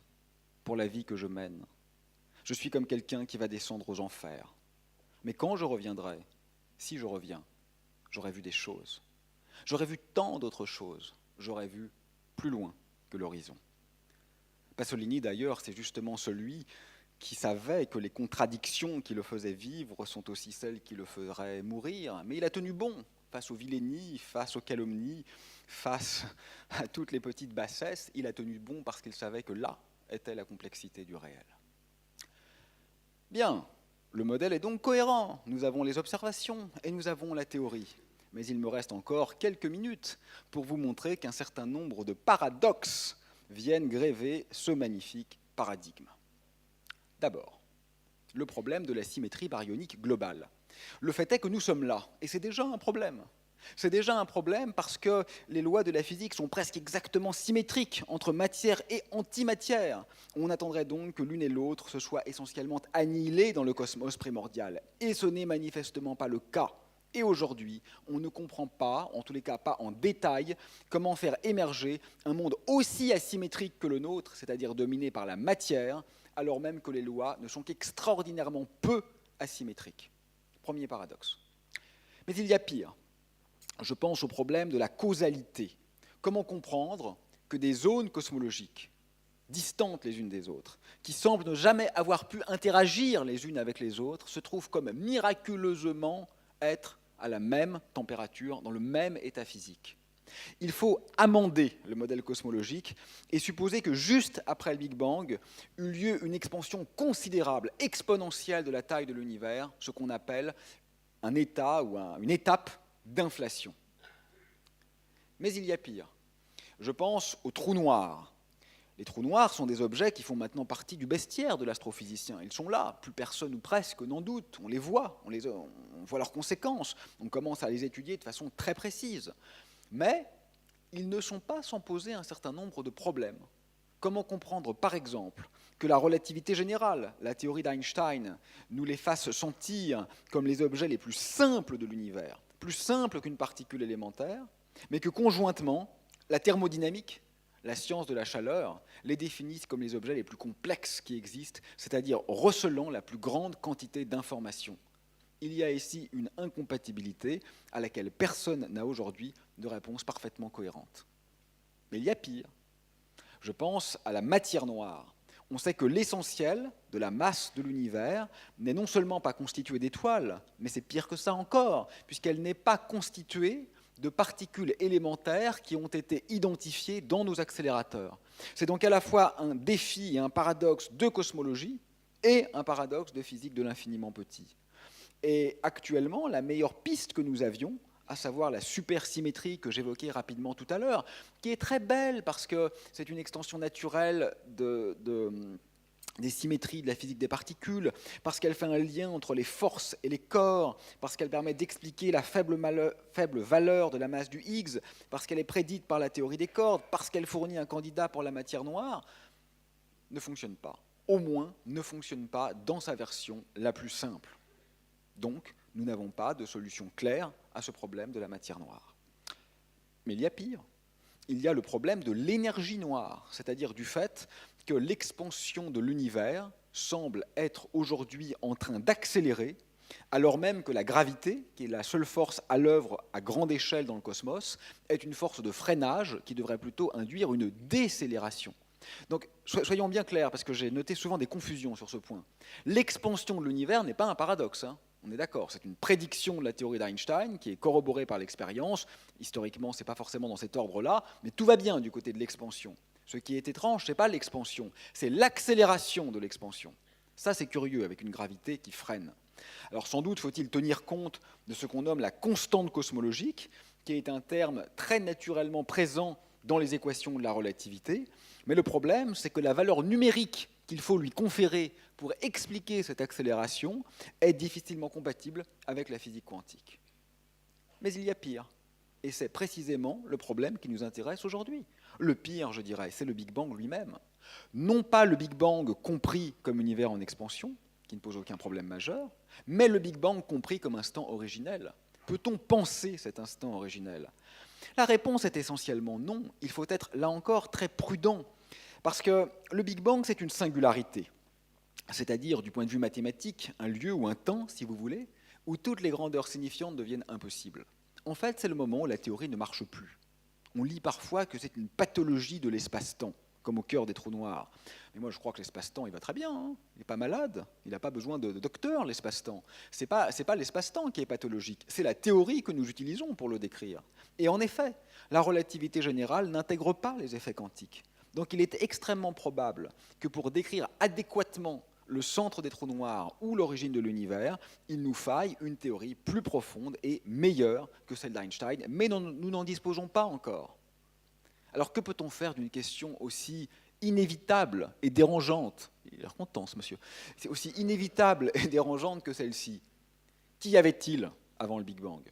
pour la vie que je mène. Je suis comme quelqu'un qui va descendre aux enfers. Mais quand je reviendrai, si je reviens, j'aurai vu des choses. J'aurais vu tant d'autres choses, j'aurais vu plus loin que l'horizon. » Pasolini, d'ailleurs, c'est justement celui qui savait que les contradictions qui le faisaient vivre sont aussi celles qui le feraient mourir, mais il a tenu bon face aux vilainies, face aux calomnies, face à toutes les petites bassesses. Il a tenu bon parce qu'il savait que là était la complexité du réel. Bien, le modèle est donc cohérent. Nous avons les observations et nous avons la théorie. Mais il me reste encore quelques minutes pour vous montrer qu'un certain nombre de paradoxes viennent gréver ce magnifique paradigme. D'abord, le problème de la symétrie baryonique globale. Le fait est que nous sommes là, et c'est déjà un problème. C'est déjà un problème parce que les lois de la physique sont presque exactement symétriques entre matière et antimatière. On attendrait donc que l'une et l'autre se soient essentiellement annihilées dans le cosmos primordial. Et ce n'est manifestement pas le cas. Et aujourd'hui, on ne comprend pas, en tous les cas pas en détail, comment faire émerger un monde aussi asymétrique que le nôtre, c'est-à-dire dominé par la matière, alors même que les lois ne sont qu'extraordinairement peu asymétriques. Premier paradoxe. Mais il y a pire. Je pense au problème de la causalité. Comment comprendre que des zones cosmologiques, distantes les unes des autres, qui semblent ne jamais avoir pu interagir les unes avec les autres, se trouvent comme miraculeusement être à la même température, dans le même état physique. Il faut amender le modèle cosmologique et supposer que juste après le Big Bang eut lieu une expansion considérable, exponentielle de la taille de l'univers, ce qu'on appelle un état ou une étape d'inflation. Mais il y a pire. Je pense aux trous noirs. Les trous noirs sont des objets qui font maintenant partie du bestiaire de l'astrophysicien. Ils sont là, plus personne ou presque n'en doute. On les voit, on voit leurs conséquences, on commence à les étudier de façon très précise. Mais ils ne sont pas sans poser un certain nombre de problèmes. Comment comprendre, par exemple, que la relativité générale, la théorie d'Einstein, nous les fasse sentir comme les objets les plus simples de l'univers, plus simples qu'une particule élémentaire, mais que conjointement, la thermodynamique, la science de la chaleur, les définissent comme les objets les plus complexes qui existent, c'est-à-dire recelant la plus grande quantité d'informations. Il y a ici une incompatibilité à laquelle personne n'a aujourd'hui de réponse parfaitement cohérente. Mais il y a pire. Je pense à la matière noire. On sait que l'essentiel de la masse de l'univers n'est non seulement pas constitué d'étoiles, mais c'est pire que ça encore, puisqu'elle n'est pas constituée de particules élémentaires qui ont été identifiées dans nos accélérateurs. C'est donc à la fois un défi et un paradoxe de cosmologie et un paradoxe de physique de l'infiniment petit. Et actuellement, la meilleure piste que nous avions, à savoir la supersymétrie que j'évoquais rapidement tout à l'heure, qui est très belle parce que c'est une extension naturelle des symétries de la physique des particules, parce qu'elle fait un lien entre les forces et les corps, parce qu'elle permet d'expliquer la faible valeur de la masse du Higgs, parce qu'elle est prédite par la théorie des cordes, parce qu'elle fournit un candidat pour la matière noire, ne fonctionne pas. Au moins, ne fonctionne pas dans sa version la plus simple. Donc, nous n'avons pas de solution claire à ce problème de la matière noire. Mais il y a pire. Il y a le problème de l'énergie noire, c'est-à-dire du fait que l'expansion de l'univers semble être aujourd'hui en train d'accélérer, alors même que la gravité, qui est la seule force à l'œuvre à grande échelle dans le cosmos, est une force de freinage qui devrait plutôt induire une décélération. Donc, soyons bien clairs, parce que j'ai noté souvent des confusions sur ce point. L'expansion de l'univers n'est pas un paradoxe, hein. On est d'accord, c'est une prédiction de la théorie d'Einstein qui est corroborée par l'expérience. Historiquement, ce n'est pas forcément dans cet ordre-là, mais tout va bien du côté de l'expansion. Ce qui est étrange, ce n'est pas l'expansion, c'est l'accélération de l'expansion. Ça, c'est curieux, avec une gravité qui freine. Alors sans doute faut-il tenir compte de ce qu'on nomme la constante cosmologique, qui est un terme très naturellement présent dans les équations de la relativité. Mais le problème, c'est que la valeur numérique qu'il faut lui conférer pour expliquer cette accélération est difficilement compatible avec la physique quantique. Mais il y a pire, et c'est précisément le problème qui nous intéresse aujourd'hui. Le pire, je dirais, c'est le Big Bang lui-même. Non pas le Big Bang compris comme univers en expansion, qui ne pose aucun problème majeur, mais le Big Bang compris comme instant originel. Peut-on penser cet instant originel? La réponse est essentiellement non. Il faut être, là encore, très prudent, parce que le Big Bang, c'est une singularité, c'est-à-dire, du point de vue mathématique, un lieu ou un temps, si vous voulez, où toutes les grandeurs signifiantes deviennent impossibles. En fait, c'est le moment où la théorie ne marche plus. On lit parfois que c'est une pathologie de l'espace-temps, comme au cœur des trous noirs. Mais moi, je crois que l'espace-temps, il va très bien. Hein, il n'est pas malade. Il n'a pas besoin de docteur, l'espace-temps. Ce n'est pas l'espace-temps qui est pathologique. C'est la théorie que nous utilisons pour le décrire. Et en effet, la relativité générale n'intègre pas les effets quantiques. Donc il est extrêmement probable que pour décrire adéquatement le centre des trous noirs ou l'origine de l'univers, il nous faille une théorie plus profonde et meilleure que celle d'Einstein, mais nous n'en disposons pas encore. Alors que peut-on faire d'une question aussi inévitable et dérangeante? Il a l'air content, ce monsieur. C'est aussi inévitable et dérangeante que celle-ci. Qu'y avait-il avant le Big Bang?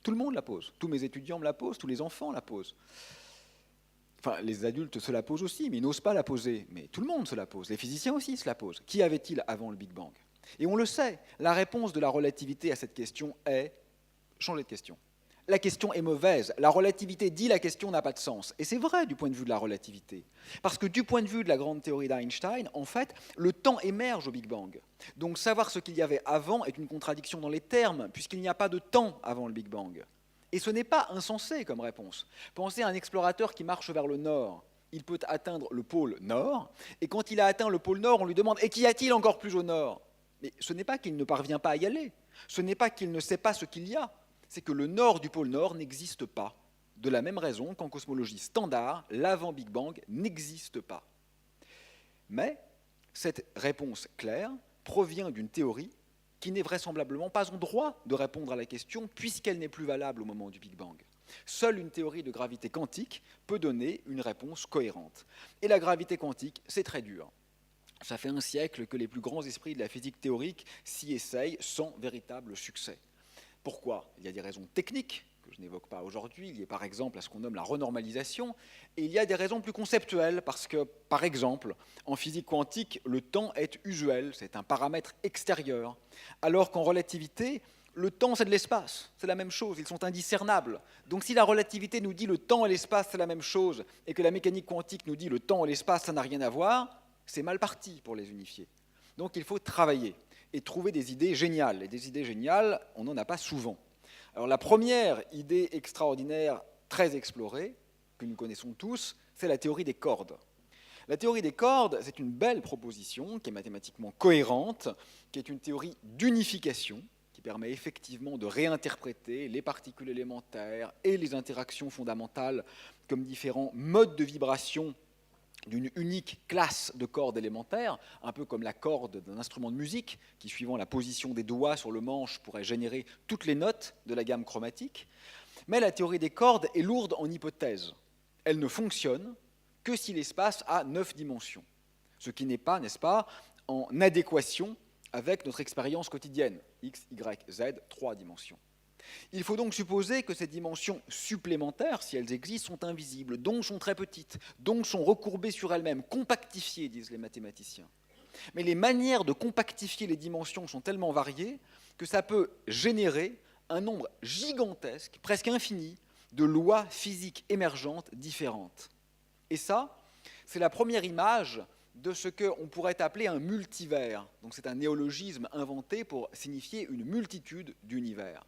Tout le monde la pose. Tous mes étudiants me la posent, tous les enfants la posent. Enfin, les adultes se la posent aussi, mais ils n'osent pas la poser. Mais tout le monde se la pose. Les physiciens aussi se la posent. Qu'y avait-il avant le Big Bang? Et on le sait, la réponse de la relativité à cette question est changer de question. La question est mauvaise. La relativité dit la question n'a pas de sens. Et c'est vrai du point de vue de la relativité. Parce que du point de vue de la grande théorie d'Einstein, en fait, le temps émerge au Big Bang. Donc savoir ce qu'il y avait avant est une contradiction dans les termes, puisqu'il n'y a pas de temps avant le Big Bang. Et ce n'est pas insensé comme réponse. Pensez à un explorateur qui marche vers le nord. Il peut atteindre le pôle nord, et quand il a atteint le pôle nord, on lui demande « Et qu'y a-t-il encore plus au nord ?» Mais ce n'est pas qu'il ne parvient pas à y aller. Ce n'est pas qu'il ne sait pas ce qu'il y a. C'est que le nord du pôle nord n'existe pas. De la même raison qu'en cosmologie standard, l'avant-Big Bang n'existe pas. Mais cette réponse claire provient d'une théorie qui n'est vraisemblablement pas en droit de répondre à la question puisqu'elle n'est plus valable au moment du Big Bang. Seule une théorie de gravité quantique peut donner une réponse cohérente. Et la gravité quantique, c'est très dur. Ça fait un siècle que les plus grands esprits de la physique théorique s'y essayent sans véritable succès. Pourquoi? Il y a des raisons techniques que je n'évoque pas aujourd'hui, liées par exemple à ce qu'on nomme la renormalisation, et il y a des raisons plus conceptuelles, parce que, par exemple, en physique quantique, le temps est usuel, c'est un paramètre extérieur, alors qu'en relativité, le temps c'est de l'espace, c'est la même chose, ils sont indiscernables. Donc si la relativité nous dit le temps et l'espace c'est la même chose, et que la mécanique quantique nous dit le temps et l'espace ça n'a rien à voir, c'est mal parti pour les unifier. Donc il faut travailler et trouver des idées géniales. Et des idées géniales, on n'en a pas souvent. Alors la première idée extraordinaire, très explorée, que nous connaissons tous, c'est la théorie des cordes. La théorie des cordes, c'est une belle proposition qui est mathématiquement cohérente, qui est une théorie d'unification, qui permet effectivement de réinterpréter les particules élémentaires et les interactions fondamentales comme différents modes de vibration d'une unique classe de cordes élémentaires, un peu comme la corde d'un instrument de musique, qui, suivant la position des doigts sur le manche, pourrait générer toutes les notes de la gamme chromatique. Mais la théorie des cordes est lourde en hypothèses. Elle ne fonctionne que si l'espace a 9 dimensions, ce qui n'est pas, n'est-ce pas, en adéquation avec notre expérience quotidienne, x, y, z, 3 dimensions. Il faut donc supposer que ces dimensions supplémentaires, si elles existent, sont invisibles, donc sont très petites, donc sont recourbées sur elles-mêmes, compactifiées, disent les mathématiciens. Mais les manières de compactifier les dimensions sont tellement variées que ça peut générer un nombre gigantesque, presque infini, de lois physiques émergentes différentes. Et ça, c'est la première image de ce qu'on pourrait appeler un multivers. Donc c'est un néologisme inventé pour signifier une multitude d'univers.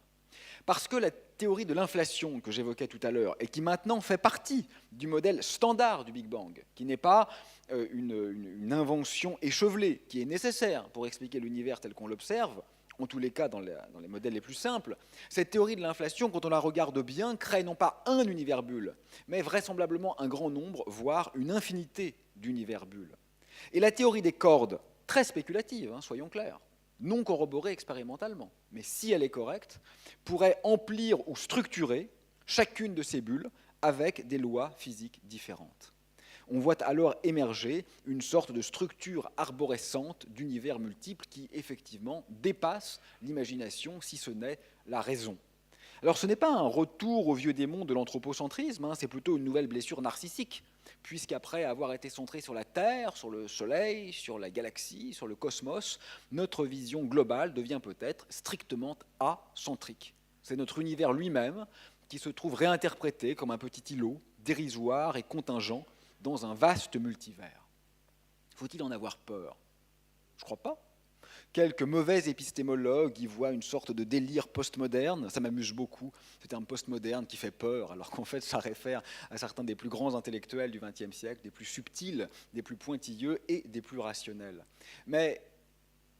Parce que la théorie de l'inflation que j'évoquais tout à l'heure et qui maintenant fait partie du modèle standard du Big Bang, qui n'est pas une invention échevelée, qui est nécessaire pour expliquer l'univers tel qu'on l'observe, en tous les cas dans les modèles les plus simples, cette théorie de l'inflation, quand on la regarde bien, crée non pas un univers bulle, mais vraisemblablement un grand nombre, voire une infinité d'univers bulles. Et la théorie des cordes, très spéculative, soyons clairs, non corroborée expérimentalement, mais si elle est correcte, pourrait emplir ou structurer chacune de ces bulles avec des lois physiques différentes. On voit alors émerger une sorte de structure arborescente d'univers multiples qui, effectivement, dépasse l'imagination, si ce n'est la raison. Alors ce n'est pas un retour au vieux démon de l'anthropocentrisme, c'est plutôt une nouvelle blessure narcissique, puisqu'après avoir été centré sur la Terre, sur le Soleil, sur la galaxie, sur le cosmos, notre vision globale devient peut-être strictement acentrique. C'est notre univers lui-même qui se trouve réinterprété comme un petit îlot, dérisoire et contingent, dans un vaste multivers. Faut-il en avoir peur? Je ne crois pas. Quelques mauvais épistémologues y voient une sorte de délire postmoderne. Ça m'amuse beaucoup, ce terme postmoderne qui fait peur, alors qu'en fait ça réfère à certains des plus grands intellectuels du XXe siècle, des plus subtils, des plus pointilleux et des plus rationnels. Mais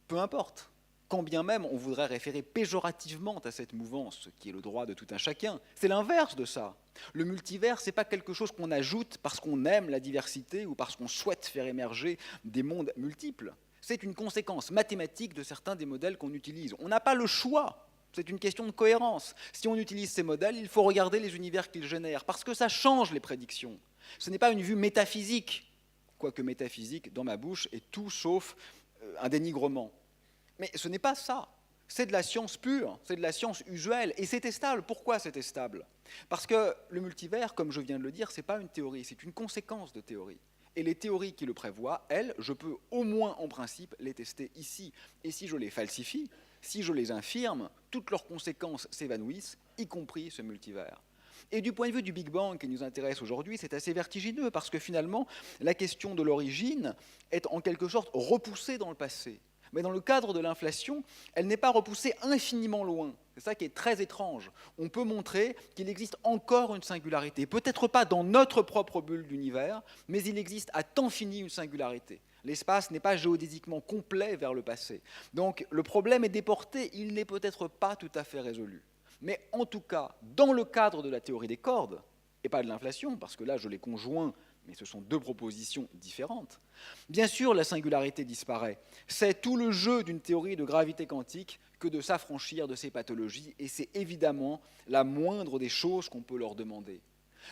peu importe, quand bien même on voudrait référer péjorativement à cette mouvance, ce qui est le droit de tout un chacun, c'est l'inverse de ça. Le multivers, ce n'est pas quelque chose qu'on ajoute parce qu'on aime la diversité ou parce qu'on souhaite faire émerger des mondes multiples. C'est une conséquence mathématique de certains des modèles qu'on utilise. On n'a pas le choix, c'est une question de cohérence. Si on utilise ces modèles, il faut regarder les univers qu'ils génèrent, parce que ça change les prédictions. Ce n'est pas une vue métaphysique, quoique métaphysique, dans ma bouche, est tout sauf un dénigrement. Mais ce n'est pas ça. C'est de la science pure, c'est de la science usuelle, et c'était stable. Pourquoi c'était stable? Parce que le multivers, comme je viens de le dire, ce n'est pas une théorie, c'est une conséquence de théorie. Et les théories qui le prévoient, elles, je peux au moins en principe les tester ici. Et si je les falsifie, si je les infirme, toutes leurs conséquences s'évanouissent, y compris ce multivers. Et du point de vue du Big Bang qui nous intéresse aujourd'hui, c'est assez vertigineux, parce que finalement, la question de l'origine est en quelque sorte repoussée dans le passé. Mais dans le cadre de l'inflation, elle n'est pas repoussée infiniment loin. C'est ça qui est très étrange. On peut montrer qu'il existe encore une singularité, peut-être pas dans notre propre bulle d'univers, mais il existe à temps fini une singularité. L'espace n'est pas géodésiquement complet vers le passé. Donc le problème est déporté, il n'est peut-être pas tout à fait résolu. Mais en tout cas, dans le cadre de la théorie des cordes, et pas de l'inflation, parce que là je les conjoins, mais ce sont deux propositions différentes, bien sûr la singularité disparaît. C'est tout le jeu d'une théorie de gravité quantique que de s'affranchir de ces pathologies, et c'est évidemment la moindre des choses qu'on peut leur demander.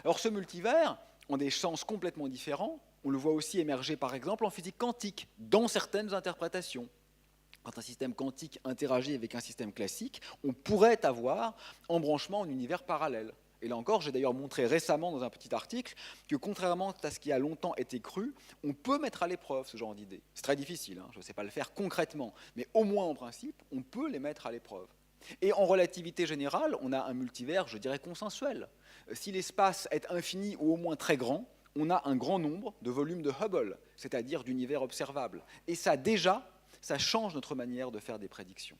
Alors ce multivers, en des sens complètement différents, on le voit aussi émerger par exemple en physique quantique, dans certaines interprétations. Quand un système quantique interagit avec un système classique, on pourrait avoir embranchement en univers parallèle. Et là encore, j'ai d'ailleurs montré récemment dans un petit article que contrairement à ce qui a longtemps été cru, on peut mettre à l'épreuve ce genre d'idées. C'est très difficile, je ne sais pas le faire concrètement, mais au moins en principe, on peut les mettre à l'épreuve. Et en relativité générale, on a un multivers, je dirais, consensuel. Si l'espace est infini ou au moins très grand, on a un grand nombre de volumes de Hubble, c'est-à-dire d'univers observables. Et ça, déjà, ça change notre manière de faire des prédictions.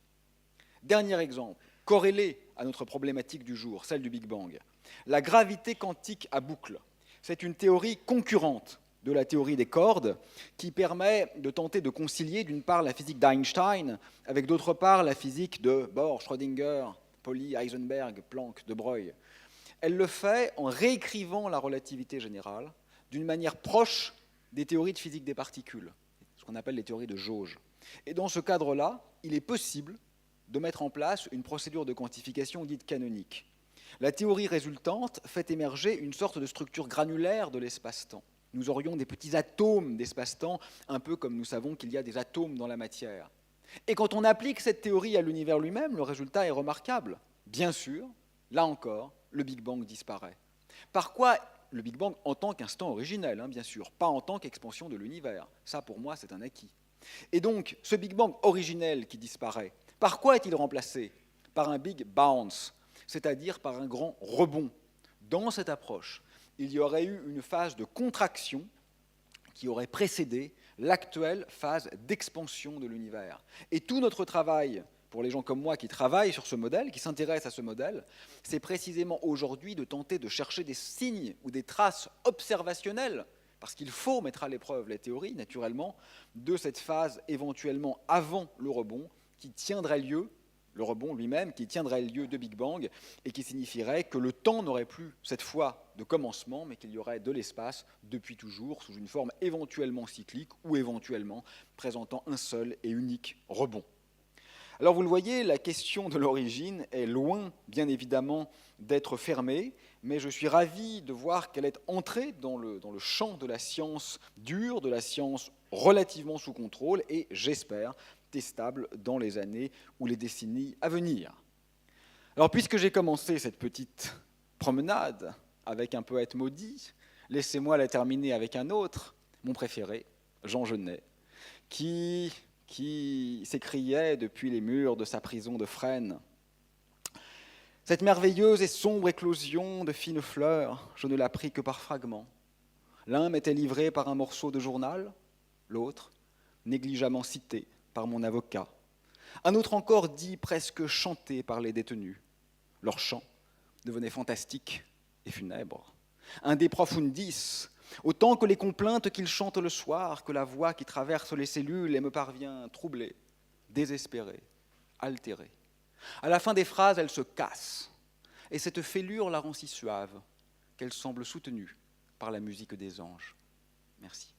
Dernier exemple, corrélé à notre problématique du jour, celle du Big Bang. La gravité quantique à boucle, c'est une théorie concurrente de la théorie des cordes qui permet de tenter de concilier d'une part la physique d'Einstein avec d'autre part la physique de Bohr, Schrödinger, Pauli, Heisenberg, Planck, de Broglie. Elle le fait en réécrivant la relativité générale d'une manière proche des théories de physique des particules, ce qu'on appelle les théories de jauge. Et dans ce cadre-là, il est possible de mettre en place une procédure de quantification dite canonique. La théorie résultante fait émerger une sorte de structure granulaire de l'espace-temps. Nous aurions des petits atomes d'espace-temps, un peu comme nous savons qu'il y a des atomes dans la matière. Et quand on applique cette théorie à l'univers lui-même, le résultat est remarquable. Bien sûr, là encore, le Big Bang disparaît. Par quoi le Big Bang en tant qu'instant originel, bien sûr, pas en tant qu'expansion de l'univers. Ça, pour moi, c'est un acquis. Et donc, ce Big Bang originel qui disparaît, par quoi est-il remplacé? Par un Big Bounce, c'est-à-dire par un grand rebond. Dans cette approche, il y aurait eu une phase de contraction qui aurait précédé l'actuelle phase d'expansion de l'univers. Et tout notre travail, pour les gens comme moi qui travaillent sur ce modèle, qui s'intéressent à ce modèle, c'est précisément aujourd'hui de tenter de chercher des signes ou des traces observationnelles, parce qu'il faut mettre à l'épreuve les théories, naturellement, de cette phase éventuellement avant le rebond, qui tiendrait lieu, le rebond lui-même, qui tiendrait lieu de Big Bang, et qui signifierait que le temps n'aurait plus, cette fois, de commencement, mais qu'il y aurait de l'espace depuis toujours, sous une forme éventuellement cyclique, ou éventuellement présentant un seul et unique rebond. Alors vous le voyez, la question de l'origine est loin, bien évidemment, d'être fermée, mais je suis ravi de voir qu'elle est entrée dans le champ de la science dure, de la science relativement sous contrôle, et j'espère testable dans les années ou les décennies à venir. Alors puisque j'ai commencé cette petite promenade avec un poète maudit, laissez-moi la terminer avec un autre, mon préféré, Jean Genet, qui s'écriait depuis les murs de sa prison de Fresnes. Cette merveilleuse et sombre éclosion de fines fleurs, je ne l'appris que par fragments. L'un m'était livré par un morceau de journal, l'autre, négligemment cité par mon avocat. Un autre encore dit presque chanté par les détenus. Leur chant devenait fantastique et funèbre. Un de profundis, autant que les complaintes qu'ils chantent le soir, que la voix qui traverse les cellules et me parvient troublée, désespérée, altérée. À la fin des phrases, elle se casse, et cette fêlure la rend si suave qu'elle semble soutenue par la musique des anges. Merci.